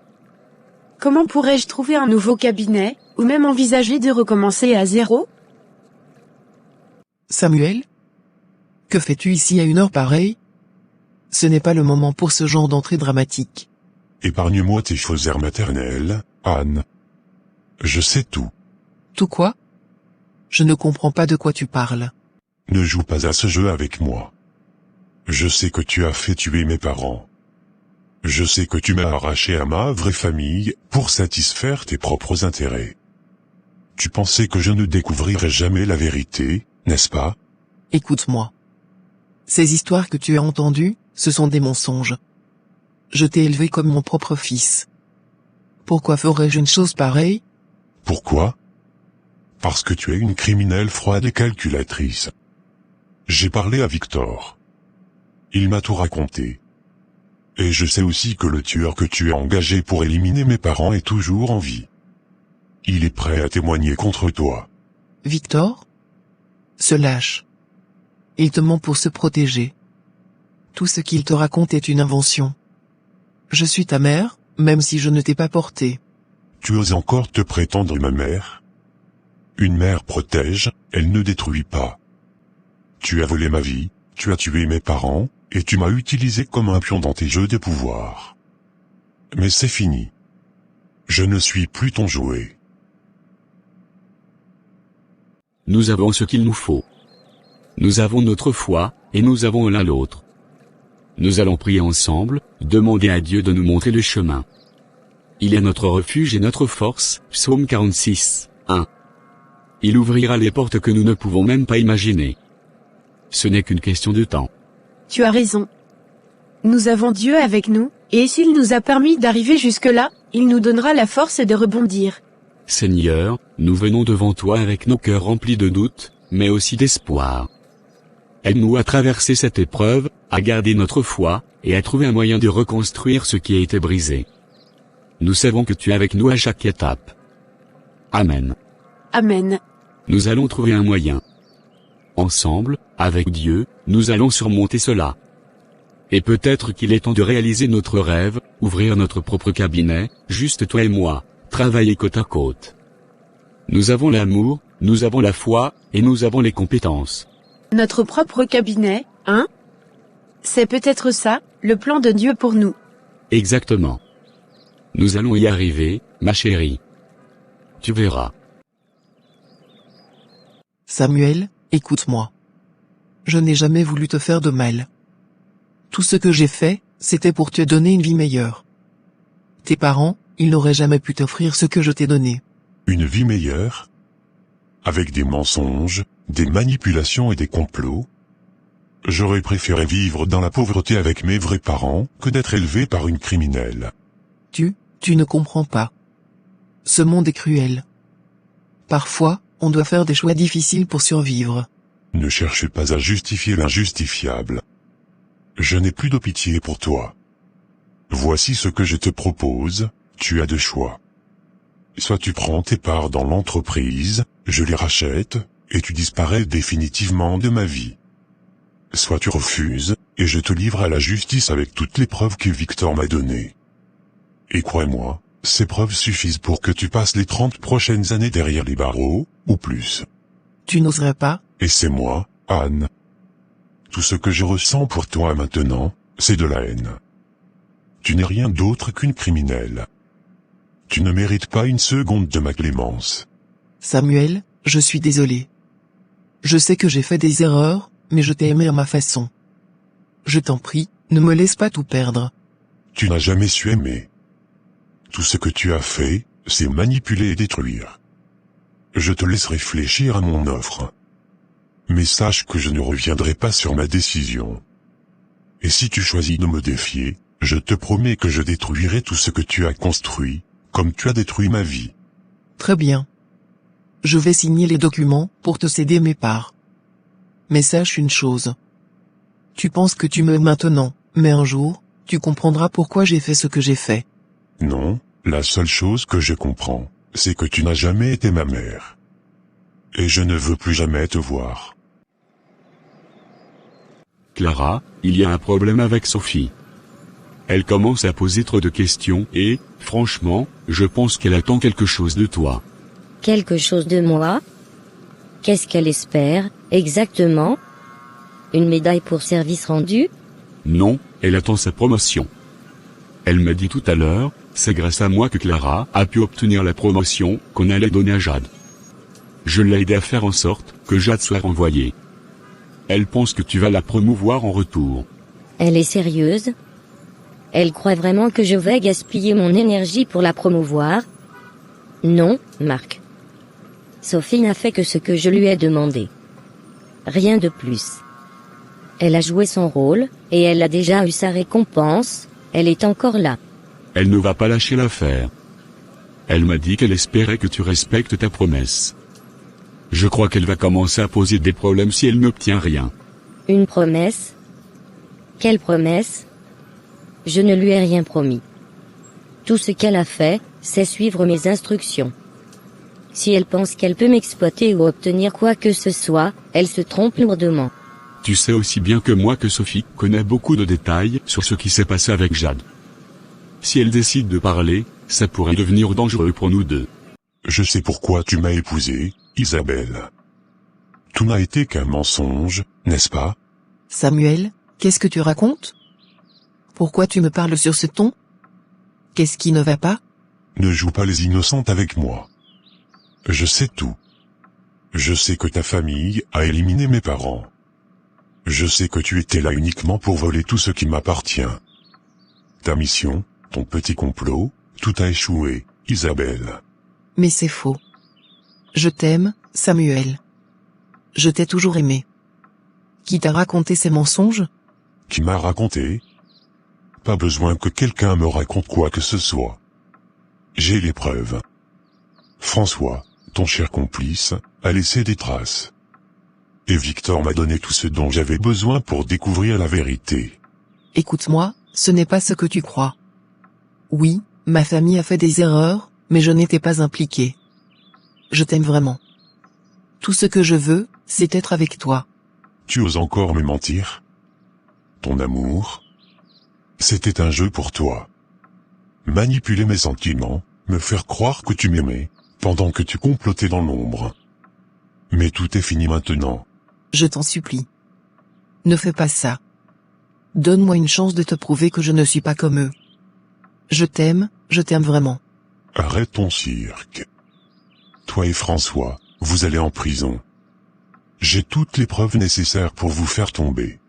Comment pourrais-je trouver un nouveau cabinet, ou même envisager de recommencer à zéro? Samuel? Que fais-tu ici à une heure pareille? Ce n'est pas le moment pour ce genre d'entrée dramatique. Épargne-moi tes fausses airs maternelles, Anne. Je sais tout. Tout quoi? Je ne comprends pas de quoi tu parles. Ne joue pas à ce jeu avec moi. Je sais que tu as fait tuer mes parents. Je sais que tu m'as arraché à ma vraie famille pour satisfaire tes propres intérêts. Tu pensais que je ne découvrirais jamais la vérité, n'est-ce pas? Écoute-moi. Ces histoires que tu as entendues, ce sont des mensonges. Je t'ai élevé comme mon propre fils. Pourquoi ferais-je une chose pareille? Pourquoi? Parce que tu es une criminelle froide et calculatrice. J'ai parlé à Victor. Il m'a tout raconté. Et je sais aussi que le tueur que tu as engagé pour éliminer mes parents est toujours en vie. Il est prêt à témoigner contre toi. Victor? Se lâche. Il te ment pour se protéger. Tout ce qu'il te raconte est une invention. Je suis ta mère, même si je ne t'ai pas porté. Tu oses encore te prétendre ma mère? Une mère protège, elle ne détruit pas. Tu as volé ma vie, tu as tué mes parents, et tu m'as utilisé comme un pion dans tes jeux de pouvoir. Mais c'est fini. Je ne suis plus ton jouet. Nous avons ce qu'il nous faut. Nous avons notre foi, et nous avons l'un l'autre. Nous allons prier ensemble, demander à Dieu de nous montrer le chemin. Il est notre refuge et notre force, Psaume 46, 1. Il ouvrira les portes que nous ne pouvons même pas imaginer. Ce n'est qu'une question de temps. Tu as raison. Nous avons Dieu avec nous, et s'il nous a permis d'arriver jusque-là, il nous donnera la force de rebondir. Seigneur, nous venons devant toi avec nos cœurs remplis de doutes, mais aussi d'espoir. Aide-nous à traverser cette épreuve, à garder notre foi, et à trouver un moyen de reconstruire ce qui a été brisé. Nous savons que tu es avec nous à chaque étape. Amen. Amen. Nous allons trouver un moyen. Ensemble, avec Dieu, nous allons surmonter cela. Et peut-être qu'il est temps de réaliser notre rêve, ouvrir notre propre cabinet, juste toi et moi, travailler côte à côte. Nous avons l'amour, nous avons la foi, et nous avons les compétences. Notre propre cabinet, hein? C'est peut-être ça, le plan de Dieu pour nous. Exactement. Nous allons y arriver, ma chérie. Tu verras. Samuel, écoute-moi. Je n'ai jamais voulu te faire de mal. Tout ce que j'ai fait, c'était pour te donner une vie meilleure. Tes parents, ils n'auraient jamais pu t'offrir ce que je t'ai donné. Une vie meilleure? Avec des mensonges, des manipulations et des complots? J'aurais préféré vivre dans la pauvreté avec mes vrais parents que d'être élevé par une criminelle. Tu ne comprends pas. Ce monde est cruel. Parfois, on doit faire des choix difficiles pour survivre. Ne cherche pas à justifier l'injustifiable. Je n'ai plus de pitié pour toi. Voici ce que je te propose, tu as deux choix. Soit tu prends tes parts dans l'entreprise, je les rachète, et tu disparais définitivement de ma vie. Soit tu refuses, et je te livre à la justice avec toutes les preuves que Victor m'a données. Et crois-moi, ces preuves suffisent pour que tu passes les 30 prochaines années derrière les barreaux, ou plus. Tu n'oserais pas? Et c'est moi, Anne. Tout ce que je ressens pour toi maintenant, c'est de la haine. Tu n'es rien d'autre qu'une criminelle. Tu ne mérites pas une seconde de ma clémence. Samuel, je suis désolé. Je sais que j'ai fait des erreurs, mais je t'ai aimé à ma façon. Je t'en prie, ne me laisse pas tout perdre. Tu n'as jamais su aimer. Tout ce que tu as fait, c'est manipuler et détruire. Je te laisse réfléchir à mon offre. Mais sache que je ne reviendrai pas sur ma décision. Et si tu choisis de me défier, je te promets que je détruirai tout ce que tu as construit, comme tu as détruit ma vie. Très bien. Je vais signer les documents pour te céder mes parts. Mais sache une chose. Tu penses que tu m'aimes maintenant, mais un jour, tu comprendras pourquoi j'ai fait ce que j'ai fait. Non, la seule chose que je comprends, c'est que tu n'as jamais été ma mère. Et je ne veux plus jamais te voir. Clara, il y a un problème avec Sophie. Elle commence à poser trop de questions et, franchement, je pense qu'elle attend quelque chose de toi. Quelque chose de moi? Qu'est-ce qu'elle espère, exactement? Une médaille pour service rendu? Non, elle attend sa promotion. Elle m'a dit tout à l'heure, c'est grâce à moi que Clara a pu obtenir la promotion qu'on allait donner à Jade. Je l'ai aidé à faire en sorte que Jade soit renvoyée. Elle pense que tu vas la promouvoir en retour. Elle est sérieuse? Elle croit vraiment que je vais gaspiller mon énergie pour la promouvoir? Non, Marc. Sophie n'a fait que ce que je lui ai demandé. Rien de plus. Elle a joué son rôle, et elle a déjà eu sa récompense, elle est encore là. Elle ne va pas lâcher l'affaire. Elle m'a dit qu'elle espérait que tu respectes ta promesse. Je crois qu'elle va commencer à poser des problèmes si elle n'obtient rien. Une promesse? Quelle promesse? Je ne lui ai rien promis. Tout ce qu'elle a fait, c'est suivre mes instructions. Si elle pense qu'elle peut m'exploiter ou obtenir quoi que ce soit, elle se trompe lourdement. Tu sais aussi bien que moi que Sophie connaît beaucoup de détails sur ce qui s'est passé avec Jade. Si elle décide de parler, ça pourrait devenir dangereux pour nous deux. Je sais pourquoi tu m'as épousé, Isabelle. Tout n'a été qu'un mensonge, n'est-ce pas? Samuel, qu'est-ce que tu racontes? Pourquoi tu me parles sur ce ton? Qu'est-ce qui ne va pas? Ne joue pas les innocentes avec moi. Je sais tout. Je sais que ta famille a éliminé mes parents. Je sais que tu étais là uniquement pour voler tout ce qui m'appartient. Ta mission, ton petit complot, tout a échoué, Isabelle. Mais c'est faux. Je t'aime, Samuel. Je t'ai toujours aimé. Qui t'a raconté ces mensonges? Qui m'a raconté? Pas besoin que quelqu'un me raconte quoi que ce soit. J'ai les preuves. François, ton cher complice, a laissé des traces. Et Victor m'a donné tout ce dont j'avais besoin pour découvrir la vérité. Écoute-moi, ce n'est pas ce que tu crois. Oui, ma famille a fait des erreurs, mais je n'étais pas impliqué. Je t'aime vraiment. Tout ce que je veux, c'est être avec toi. Tu oses encore me mentir? Ton amour? C'était un jeu pour toi. Manipuler mes sentiments, me faire croire que tu m'aimais, pendant que tu complotais dans l'ombre. Mais tout est fini maintenant. Je t'en supplie. Ne fais pas ça. Donne-moi une chance de te prouver que je ne suis pas comme eux. Je t'aime vraiment. Arrête ton cirque. Toi et François, vous allez en prison. J'ai toutes les preuves nécessaires pour vous faire tomber.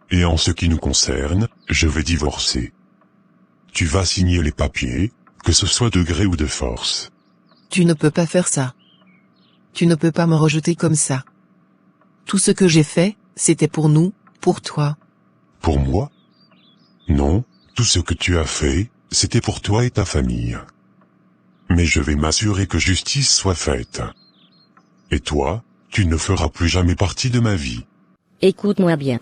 Et en ce qui nous concerne, je vais divorcer. Tu vas signer les papiers, que ce soit de gré ou de force. Tu ne peux pas faire ça. Tu ne peux pas me rejeter comme ça. Tout ce que j'ai fait, c'était pour nous, pour toi. Pour moi? Non, tout ce que tu as fait, c'était pour toi et ta famille. Mais je vais m'assurer que justice soit faite. Et toi, tu ne feras plus jamais partie de ma vie. Écoute-moi bien.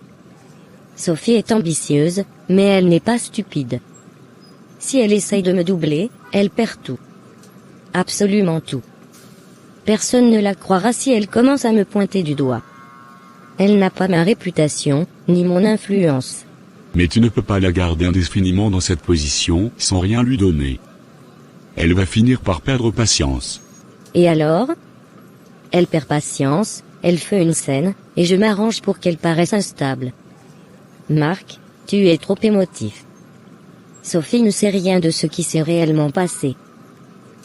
Sophie est ambitieuse, mais elle n'est pas stupide. Si elle essaye de me doubler, elle perd tout. Absolument tout. Personne ne la croira si elle commence à me pointer du doigt. Elle n'a pas ma réputation, ni mon influence. Mais tu ne peux pas la garder indéfiniment dans cette position, sans rien lui donner. Elle va finir par perdre patience. Et alors? Elle perd patience, elle fait une scène, et je m'arrange pour qu'elle paraisse instable. Marc, tu es trop émotif. Sophie ne sait rien de ce qui s'est réellement passé.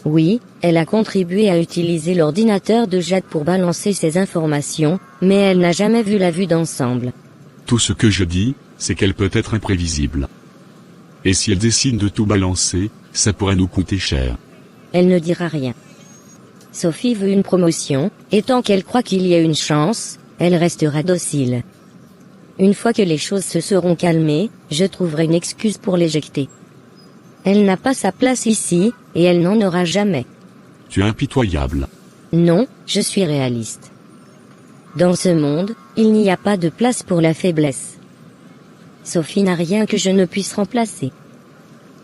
Oui, elle a contribué à utiliser l'ordinateur de Jade pour balancer ses informations, mais elle n'a jamais vu la vue d'ensemble. Tout ce que je dis, c'est qu'elle peut être imprévisible. Et si elle décide de tout balancer, ça pourrait nous coûter cher. Elle ne dira rien. Sophie veut une promotion, et tant qu'elle croit qu'il y a une chance, elle restera docile. Une fois que les choses se seront calmées, je trouverai une excuse pour l'éjecter. Elle n'a pas sa place ici, et elle n'en aura jamais. Tu es impitoyable. Non, je suis réaliste. Dans ce monde, il n'y a pas de place pour la faiblesse. Sophie n'a rien que je ne puisse remplacer.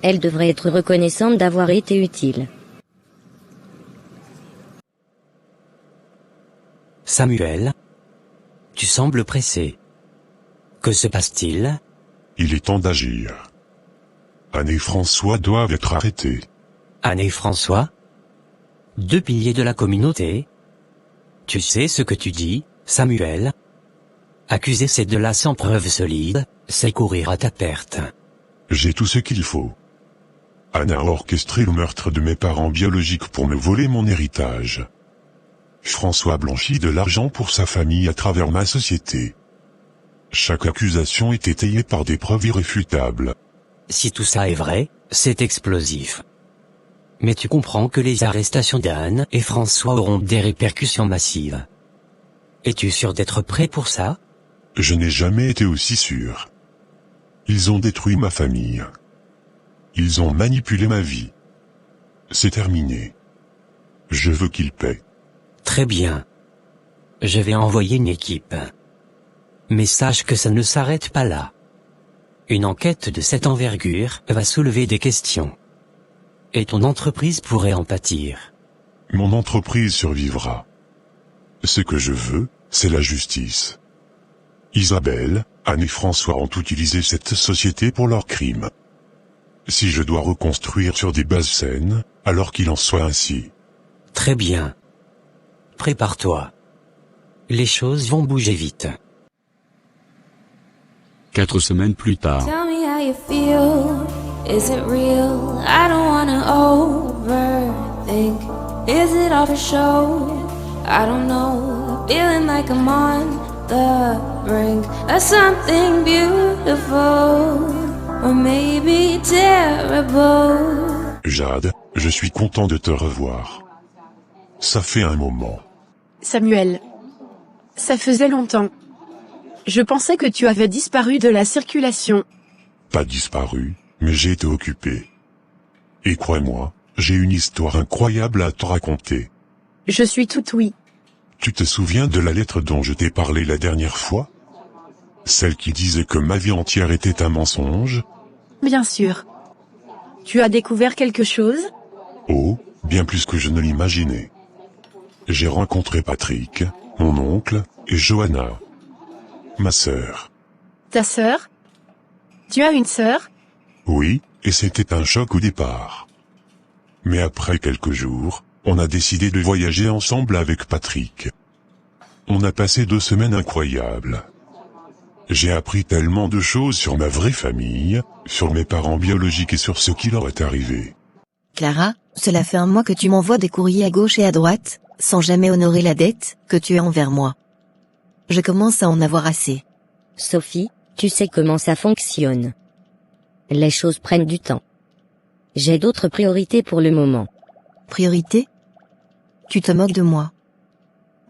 Elle devrait être reconnaissante d'avoir été utile. Samuel, tu sembles pressé. Que se passe-t-il? Il est temps d'agir. Anne et François doivent être arrêtés. Anne et François? Deux piliers de la communauté? Tu sais ce que tu dis, Samuel? Accuser ces deux-là sans preuve solide, c'est courir à ta perte. J'ai tout ce qu'il faut. Anne a orchestré le meurtre de mes parents biologiques pour me voler mon héritage. François blanchit de l'argent pour sa famille à travers ma société. Chaque accusation est étayée par des preuves irréfutables. Si tout ça est vrai, c'est explosif. Mais tu comprends que les arrestations d'Anne et François auront des répercussions massives. Es-tu sûr d'être prêt pour ça? Je n'ai jamais été aussi sûr. Ils ont détruit ma famille. Ils ont manipulé ma vie. C'est terminé. Je veux qu'ils paient. Très bien. Je vais envoyer une équipe. Mais sache que ça ne s'arrête pas là. Une enquête de cette envergure va soulever des questions. Et ton entreprise pourrait en pâtir. Mon entreprise survivra. Ce que je veux, c'est la justice. Isabelle, Anne et François ont utilisé cette société pour leurs crimes. Si je dois reconstruire sur des bases saines, alors qu'il en soit ainsi. Très bien. Prépare-toi. Les choses vont bouger vite. 4 semaines plus tard. Tell me how you feel. Is it real? I don't wanna overthink. Is it all for show? I don't know. Feeling like I'm on the brink of something beautiful, or maybe terrible. Jade, je suis content de te revoir. Ça fait un moment. Samuel. Ça faisait longtemps. Je pensais que tu avais disparu de la circulation. Pas disparu, mais j'ai été occupé. Et crois-moi, j'ai une histoire incroyable à te raconter. Je suis tout oui. Tu te souviens de la lettre dont je t'ai parlé la dernière fois? Celle qui disait que ma vie entière était un mensonge? Bien sûr. Tu as découvert quelque chose? Oh, bien plus que je ne l'imaginais. J'ai rencontré Patrick, mon oncle, et Johanna, ma sœur. Ta sœur? Tu as une sœur? Oui, et c'était un choc au départ. Mais après quelques jours, on a décidé de voyager ensemble avec Patrick. On a passé 2 semaines incroyables. J'ai appris tellement de choses sur ma vraie famille, sur mes parents biologiques et sur ce qui leur est arrivé. Clara, cela fait un mois que tu m'envoies des courriers à gauche et à droite, sans jamais honorer la dette que tu as envers moi. Je commence à en avoir assez. Sophie, tu sais comment ça fonctionne. Les choses prennent du temps. J'ai d'autres priorités pour le moment. Priorité? Tu te moques de moi.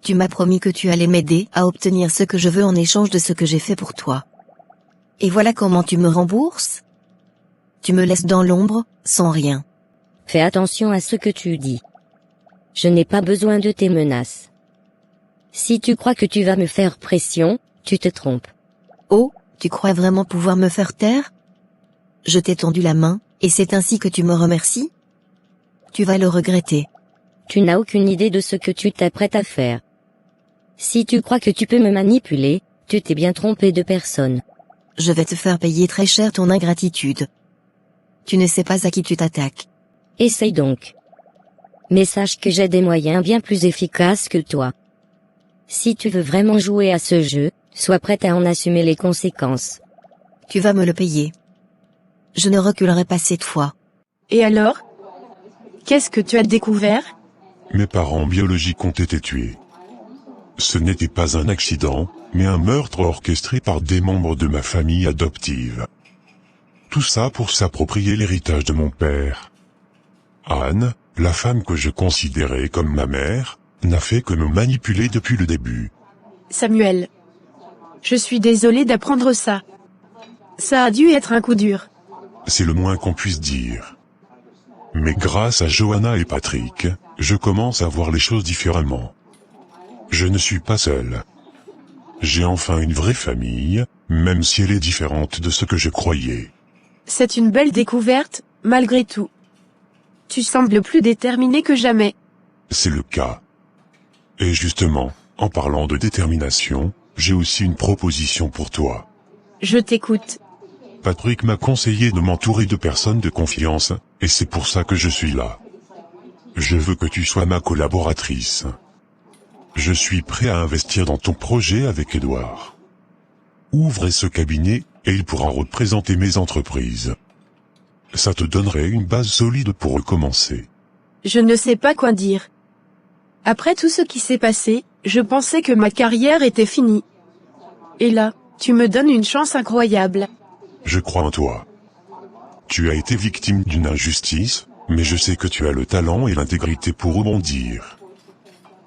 Tu m'as promis que tu allais m'aider à obtenir ce que je veux en échange de ce que j'ai fait pour toi. Et voilà comment tu me rembourses? Tu me laisses dans l'ombre, sans rien. Fais attention à ce que tu dis. Je n'ai pas besoin de tes menaces. Si tu crois que tu vas me faire pression, tu te trompes. Oh, tu crois vraiment pouvoir me faire taire? Je t'ai tendu la main, et c'est ainsi que tu me remercies? Tu vas le regretter. Tu n'as aucune idée de ce que tu t'apprêtes à faire. Si tu crois que tu peux me manipuler, tu t'es bien trompé de personne. Je vais te faire payer très cher ton ingratitude. Tu ne sais pas à qui tu t'attaques. Essaye donc. Mais sache que j'ai des moyens bien plus efficaces que toi. Si tu veux vraiment jouer à ce jeu, sois prête à en assumer les conséquences. Tu vas me le payer. Je ne reculerai pas cette fois. Et alors? Qu'est-ce que tu as découvert? Mes parents biologiques ont été tués. Ce n'était pas un accident, mais un meurtre orchestré par des membres de ma famille adoptive. Tout ça pour s'approprier l'héritage de mon père. Anne, la femme que je considérais comme ma mère, n'a fait que me manipuler depuis le début. Samuel. Je suis désolée d'apprendre ça. Ça a dû être un coup dur. C'est le moins qu'on puisse dire. Mais grâce à Johanna et Patrick, je commence à voir les choses différemment. Je ne suis pas seul. J'ai enfin une vraie famille, même si elle est différente de ce que je croyais. C'est une belle découverte, malgré tout. Tu sembles plus déterminé que jamais. C'est le cas. Et justement, en parlant de détermination, j'ai aussi une proposition pour toi. Je t'écoute. Patrick m'a conseillé de m'entourer de personnes de confiance, et c'est pour ça que je suis là. Je veux que tu sois ma collaboratrice. Je suis prêt à investir dans ton projet avec Edouard. Ouvrez ce cabinet, et il pourra représenter mes entreprises. Ça te donnerait une base solide pour recommencer. Je ne sais pas quoi dire. Après tout ce qui s'est passé, je pensais que ma carrière était finie. Et là, tu me donnes une chance incroyable. Je crois en toi. Tu as été victime d'une injustice, mais je sais que tu as le talent et l'intégrité pour rebondir.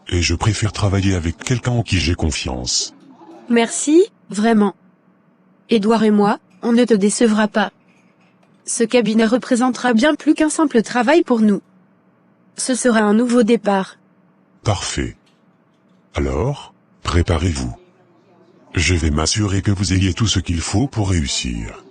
Et je préfère travailler avec quelqu'un en qui j'ai confiance. Merci, vraiment. Édouard et moi, on ne te décevra pas. Ce cabinet représentera bien plus qu'un simple travail pour nous. Ce sera un nouveau départ. Parfait. Alors, préparez-vous. Je vais m'assurer que vous ayez tout ce qu'il faut pour réussir.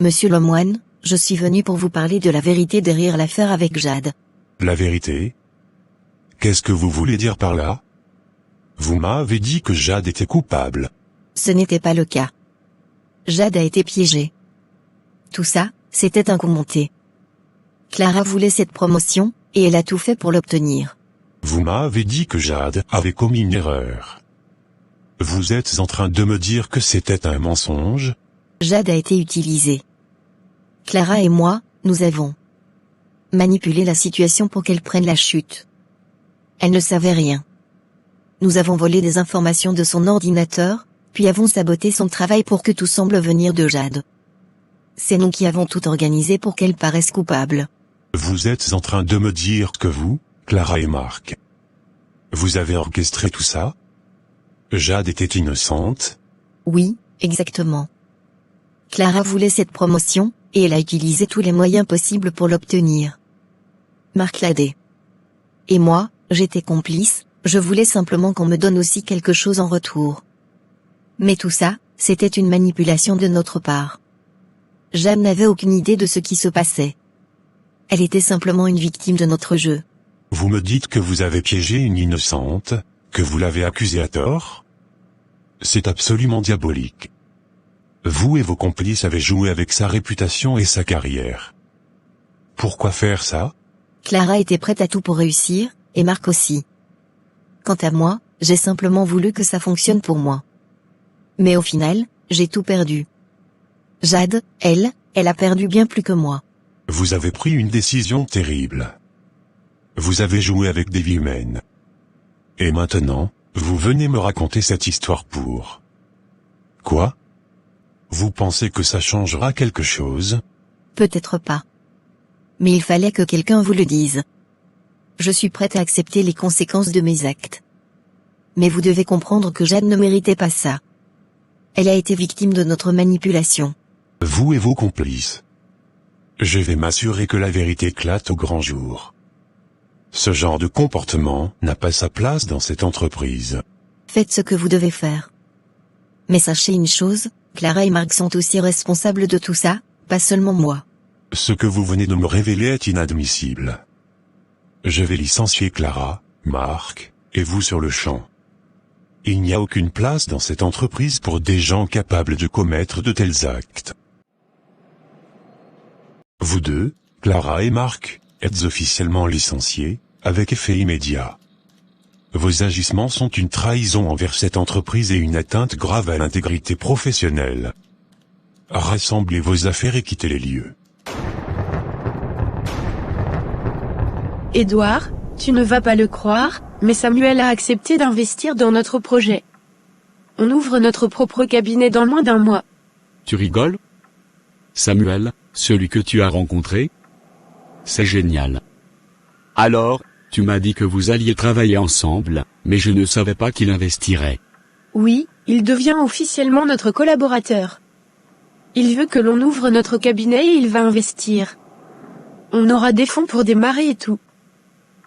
Monsieur Lemoine, je suis venu pour vous parler de la vérité derrière l'affaire avec Jade. La vérité? Qu'est-ce que vous voulez dire par là? Vous m'avez dit que Jade était coupable. Ce n'était pas le cas. Jade a été piégée. Tout ça, c'était un coup monté. Clara voulait cette promotion, et elle a tout fait pour l'obtenir. Vous m'avez dit que Jade avait commis une erreur. Vous êtes en train de me dire que c'était un mensonge? Jade a été utilisée. Clara et moi, nous avons manipulé la situation pour qu'elle prenne la chute. Elle ne savait rien. Nous avons volé des informations de son ordinateur, puis avons saboté son travail pour que tout semble venir de Jade. C'est nous qui avons tout organisé pour qu'elle paraisse coupable. Vous êtes en train de me dire que vous, Clara et Marc, vous avez orchestré tout ça? Jade était innocente? Oui, exactement. Clara voulait cette promotion, et elle a utilisé tous les moyens possibles pour l'obtenir. Marc l'aidait. Et moi, j'étais complice, je voulais simplement qu'on me donne aussi quelque chose en retour. Mais tout ça, c'était une manipulation de notre part. Jade n'avait aucune idée de ce qui se passait. Elle était simplement une victime de notre jeu. Vous me dites que vous avez piégé une innocente, que vous l'avez accusée à tort? C'est absolument diabolique. Vous et vos complices avez joué avec sa réputation et sa carrière. Pourquoi faire ça? Clara était prête à tout pour réussir, et Marc aussi. Quant à moi, j'ai simplement voulu que ça fonctionne pour moi. Mais au final, j'ai tout perdu. Jade, elle a perdu bien plus que moi. Vous avez pris une décision terrible. Vous avez joué avec des vies humaines. Et maintenant, vous venez me raconter cette histoire pour... Quoi? Vous pensez que ça changera quelque chose? Peut-être pas. Mais il fallait que quelqu'un vous le dise. Je suis prête à accepter les conséquences de mes actes. Mais vous devez comprendre que Jade ne méritait pas ça. Elle a été victime de notre manipulation. Vous et vos complices. Je vais m'assurer que la vérité éclate au grand jour. Ce genre de comportement n'a pas sa place dans cette entreprise. Faites ce que vous devez faire. Mais sachez une chose, Clara et Marc sont aussi responsables de tout ça, pas seulement moi. Ce que vous venez de me révéler est inadmissible. Je vais licencier Clara, Marc, et vous sur le champ. Il n'y a aucune place dans cette entreprise pour des gens capables de commettre de tels actes. Vous deux, Clara et Marc, êtes officiellement licenciés, avec effet immédiat. Vos agissements sont une trahison envers cette entreprise et une atteinte grave à l'intégrité professionnelle. Rassemblez vos affaires et quittez les lieux. Édouard, tu ne vas pas le croire, mais Samuel a accepté d'investir dans notre projet. On ouvre notre propre cabinet dans moins d'un mois. Tu rigoles? Samuel, celui que tu as rencontré? C'est génial. Alors, tu m'as dit que vous alliez travailler ensemble, mais je ne savais pas qu'il investirait. Oui, il devient officiellement notre collaborateur. Il veut que l'on ouvre notre cabinet et il va investir. On aura des fonds pour démarrer et tout.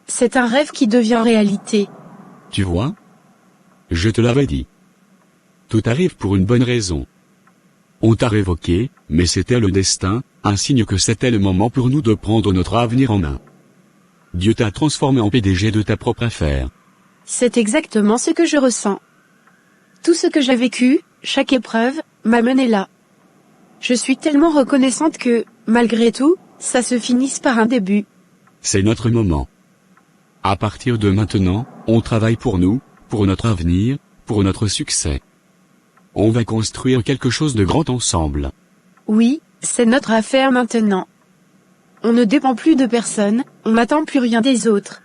C'est un rêve qui devient réalité. Tu vois? Je te l'avais dit. Tout arrive pour une bonne raison. On t'a révoqué, mais c'était le destin, un signe que c'était le moment pour nous de prendre notre avenir en main. Dieu t'a transformé en PDG de ta propre affaire. C'est exactement ce que je ressens. Tout ce que j'ai vécu, chaque épreuve, m'a mené là. Je suis tellement reconnaissante que, malgré tout, ça se finisse par un début. C'est notre moment. À partir de maintenant, on travaille pour nous, pour notre avenir, pour notre succès. On va construire quelque chose de grand ensemble. Oui, c'est notre affaire maintenant. On ne dépend plus de personne, on n'attend plus rien des autres.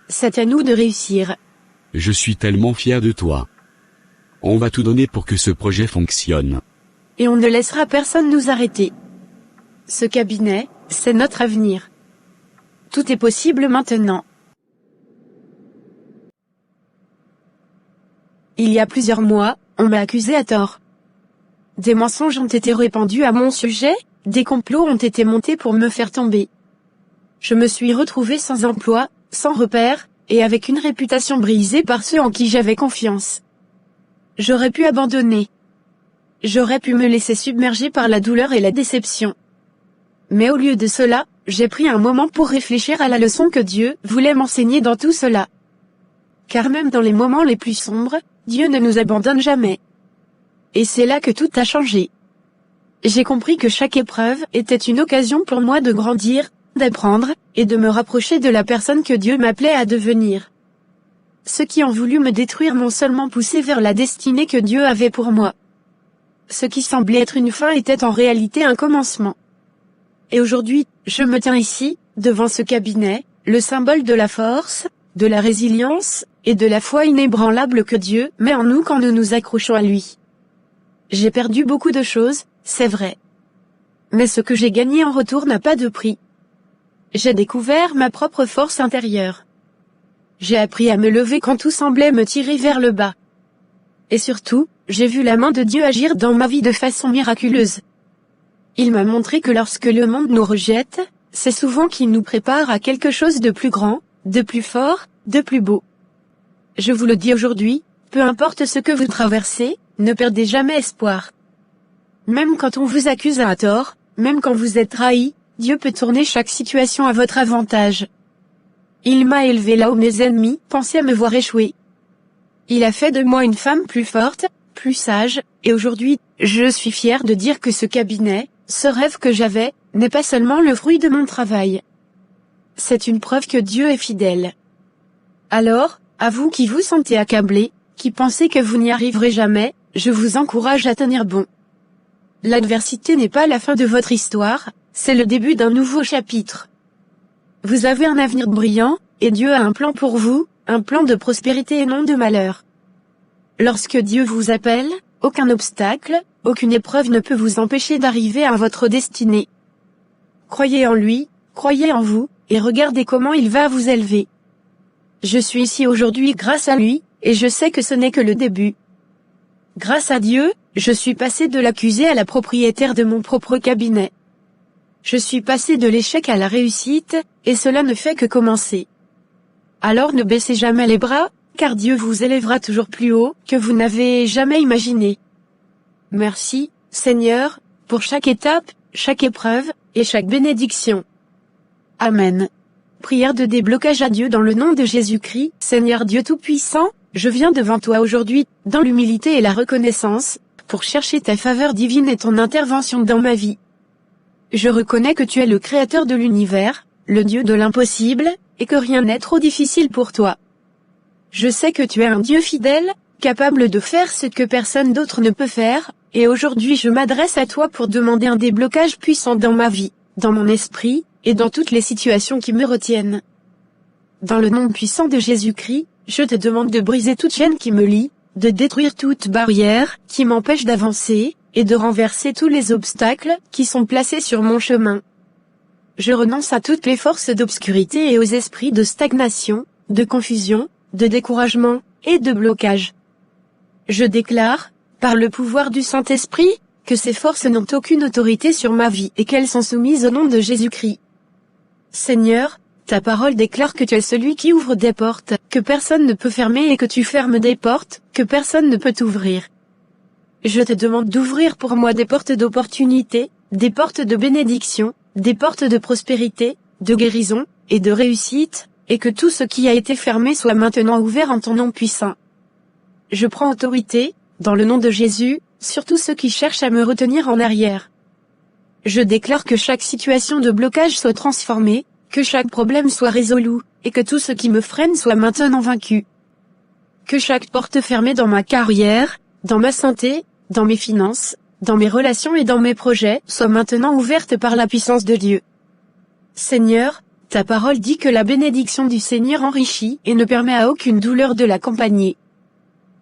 C'est à nous de réussir. Je suis tellement fier de toi. On va tout donner pour que ce projet fonctionne. Et on ne laissera personne nous arrêter. Ce cabinet, c'est notre avenir. Tout est possible maintenant. Il y a plusieurs mois, on m'a accusé à tort. Des mensonges ont été répandus à mon sujet, des complots ont été montés pour me faire tomber. Je me suis retrouvée sans emploi, sans repère, et avec une réputation brisée par ceux en qui j'avais confiance. J'aurais pu abandonner. J'aurais pu me laisser submerger par la douleur et la déception. Mais au lieu de cela, j'ai pris un moment pour réfléchir à la leçon que Dieu voulait m'enseigner dans tout cela. Car même dans les moments les plus sombres, Dieu ne nous abandonne jamais. Et c'est là que tout a changé. J'ai compris que chaque épreuve était une occasion pour moi de grandir, d'apprendre, et de me rapprocher de la personne que Dieu m'appelait à devenir. Ceux qui ont voulu me détruire m'ont seulement poussé vers la destinée que Dieu avait pour moi. Ce qui semblait être une fin était en réalité un commencement. Et aujourd'hui, je me tiens ici, devant ce cabinet, le symbole de la force, de la résilience, et de la foi inébranlable que Dieu met en nous quand nous nous accrochons à lui. J'ai perdu beaucoup de choses, c'est vrai. Mais ce que j'ai gagné en retour n'a pas de prix. J'ai découvert ma propre force intérieure. J'ai appris à me lever quand tout semblait me tirer vers le bas. Et surtout, j'ai vu la main de Dieu agir dans ma vie de façon miraculeuse. Il m'a montré que lorsque le monde nous rejette, c'est souvent qu'il nous prépare à quelque chose de plus grand, de plus fort, de plus beau. Je vous le dis aujourd'hui, peu importe ce que vous traversez, ne perdez jamais espoir. Même quand on vous accuse à tort, même quand vous êtes trahi, Dieu peut tourner chaque situation à votre avantage. Il m'a élevé là où mes ennemis pensaient me voir échouer. Il a fait de moi une femme plus forte, plus sage, et aujourd'hui, je suis fière de dire que ce cabinet, ce rêve que j'avais, n'est pas seulement le fruit de mon travail. C'est une preuve que Dieu est fidèle. Alors, à vous qui vous sentez accablés, qui pensez que vous n'y arriverez jamais, je vous encourage à tenir bon. L'adversité n'est pas la fin de votre histoire, c'est le début d'un nouveau chapitre. Vous avez un avenir brillant, et Dieu a un plan pour vous, un plan de prospérité et non de malheur. Lorsque Dieu vous appelle, aucun obstacle, aucune épreuve ne peut vous empêcher d'arriver à votre destinée. Croyez en lui, croyez en vous, et regardez comment il va vous élever. Je suis ici aujourd'hui grâce à lui, et je sais que ce n'est que le début. Grâce à Dieu, je suis passé de l'accusé à la propriétaire de mon propre cabinet. Je suis passé de l'échec à la réussite, et cela ne fait que commencer. Alors ne baissez jamais les bras, car Dieu vous élèvera toujours plus haut que vous n'avez jamais imaginé. Merci, Seigneur, pour chaque étape, chaque épreuve, et chaque bénédiction. Amen. Prière de déblocage à Dieu dans le nom de Jésus-Christ. Seigneur Dieu Tout-Puissant, je viens devant toi aujourd'hui, dans l'humilité et la reconnaissance, pour chercher ta faveur divine et ton intervention dans ma vie. Je reconnais que tu es le créateur de l'univers, le Dieu de l'impossible, et que rien n'est trop difficile pour toi. Je sais que tu es un Dieu fidèle, capable de faire ce que personne d'autre ne peut faire, et aujourd'hui je m'adresse à toi pour demander un déblocage puissant dans ma vie, dans mon esprit, et dans toutes les situations qui me retiennent. Dans le nom puissant de Jésus-Christ, je te demande de briser toute chaîne qui me lie, de détruire toute barrière qui m'empêche d'avancer, et de renverser tous les obstacles qui sont placés sur mon chemin. Je renonce à toutes les forces d'obscurité et aux esprits de stagnation, de confusion, de découragement, et de blocage. Je déclare, par le pouvoir du Saint-Esprit, que ces forces n'ont aucune autorité sur ma vie et qu'elles sont soumises au nom de Jésus-Christ. Seigneur, ta parole déclare que tu es celui qui ouvre des portes, que personne ne peut fermer et que tu fermes des portes, que personne ne peut ouvrir. Je te demande d'ouvrir pour moi des portes d'opportunité, des portes de bénédiction, des portes de prospérité, de guérison, et de réussite, et que tout ce qui a été fermé soit maintenant ouvert en ton nom puissant. Je prends autorité, dans le nom de Jésus, sur tous ceux qui cherchent à me retenir en arrière. Je déclare que chaque situation de blocage soit transformée, que chaque problème soit résolu, et que tout ce qui me freine soit maintenant vaincu. Que chaque porte fermée dans ma carrière, dans ma santé, dans mes finances, dans mes relations et dans mes projets, soit maintenant ouverte par la puissance de Dieu. Seigneur, ta parole dit que la bénédiction du Seigneur enrichit et ne permet à aucune douleur de l'accompagner.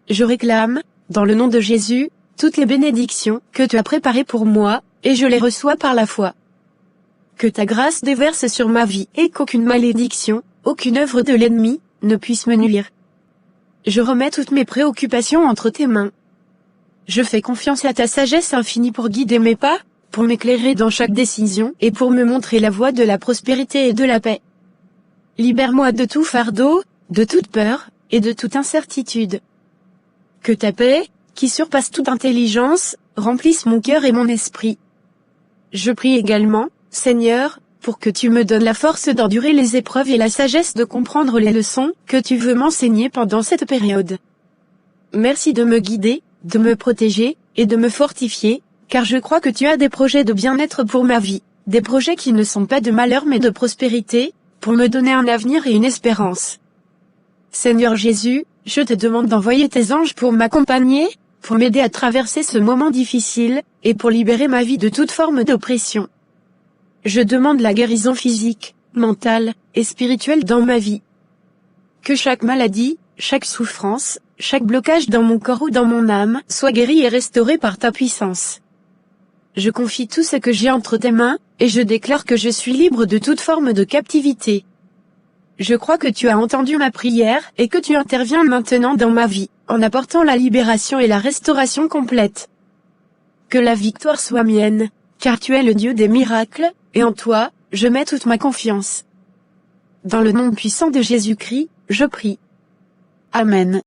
Je réclame, dans le nom de Jésus, toutes les bénédictions que tu as préparées pour moi, et je les reçois par la foi. Que ta grâce déverse sur ma vie et qu'aucune malédiction, aucune œuvre de l'ennemi, ne puisse me nuire. Je remets toutes mes préoccupations entre tes mains. Je fais confiance à ta sagesse infinie pour guider mes pas, pour m'éclairer dans chaque décision et pour me montrer la voie de la prospérité et de la paix. Libère-moi de tout fardeau, de toute peur, et de toute incertitude. Que ta paix, qui surpasse toute intelligence, remplisse mon cœur et mon esprit. Je prie également, Seigneur, pour que tu me donnes la force d'endurer les épreuves et la sagesse de comprendre les leçons que tu veux m'enseigner pendant cette période. Merci de me guider, de me protéger, et de me fortifier, car je crois que tu as des projets de bien-être pour ma vie, des projets qui ne sont pas de malheur mais de prospérité, pour me donner un avenir et une espérance. Seigneur Jésus, je te demande d'envoyer tes anges pour m'accompagner, pour m'aider à traverser ce moment difficile, et pour libérer ma vie de toute forme d'oppression. Je demande la guérison physique, mentale, et spirituelle dans ma vie. Que chaque maladie, chaque souffrance, chaque blocage dans mon corps ou dans mon âme soit guéri et restauré par ta puissance. Je confie tout ce que j'ai entre tes mains, et je déclare que je suis libre de toute forme de captivité. Je crois que tu as entendu ma prière et que tu interviens maintenant dans ma vie, en apportant la libération et la restauration complète. Que la victoire soit mienne, car tu es le Dieu des miracles, et en toi, je mets toute ma confiance. Dans le nom puissant de Jésus-Christ, je prie. Amen.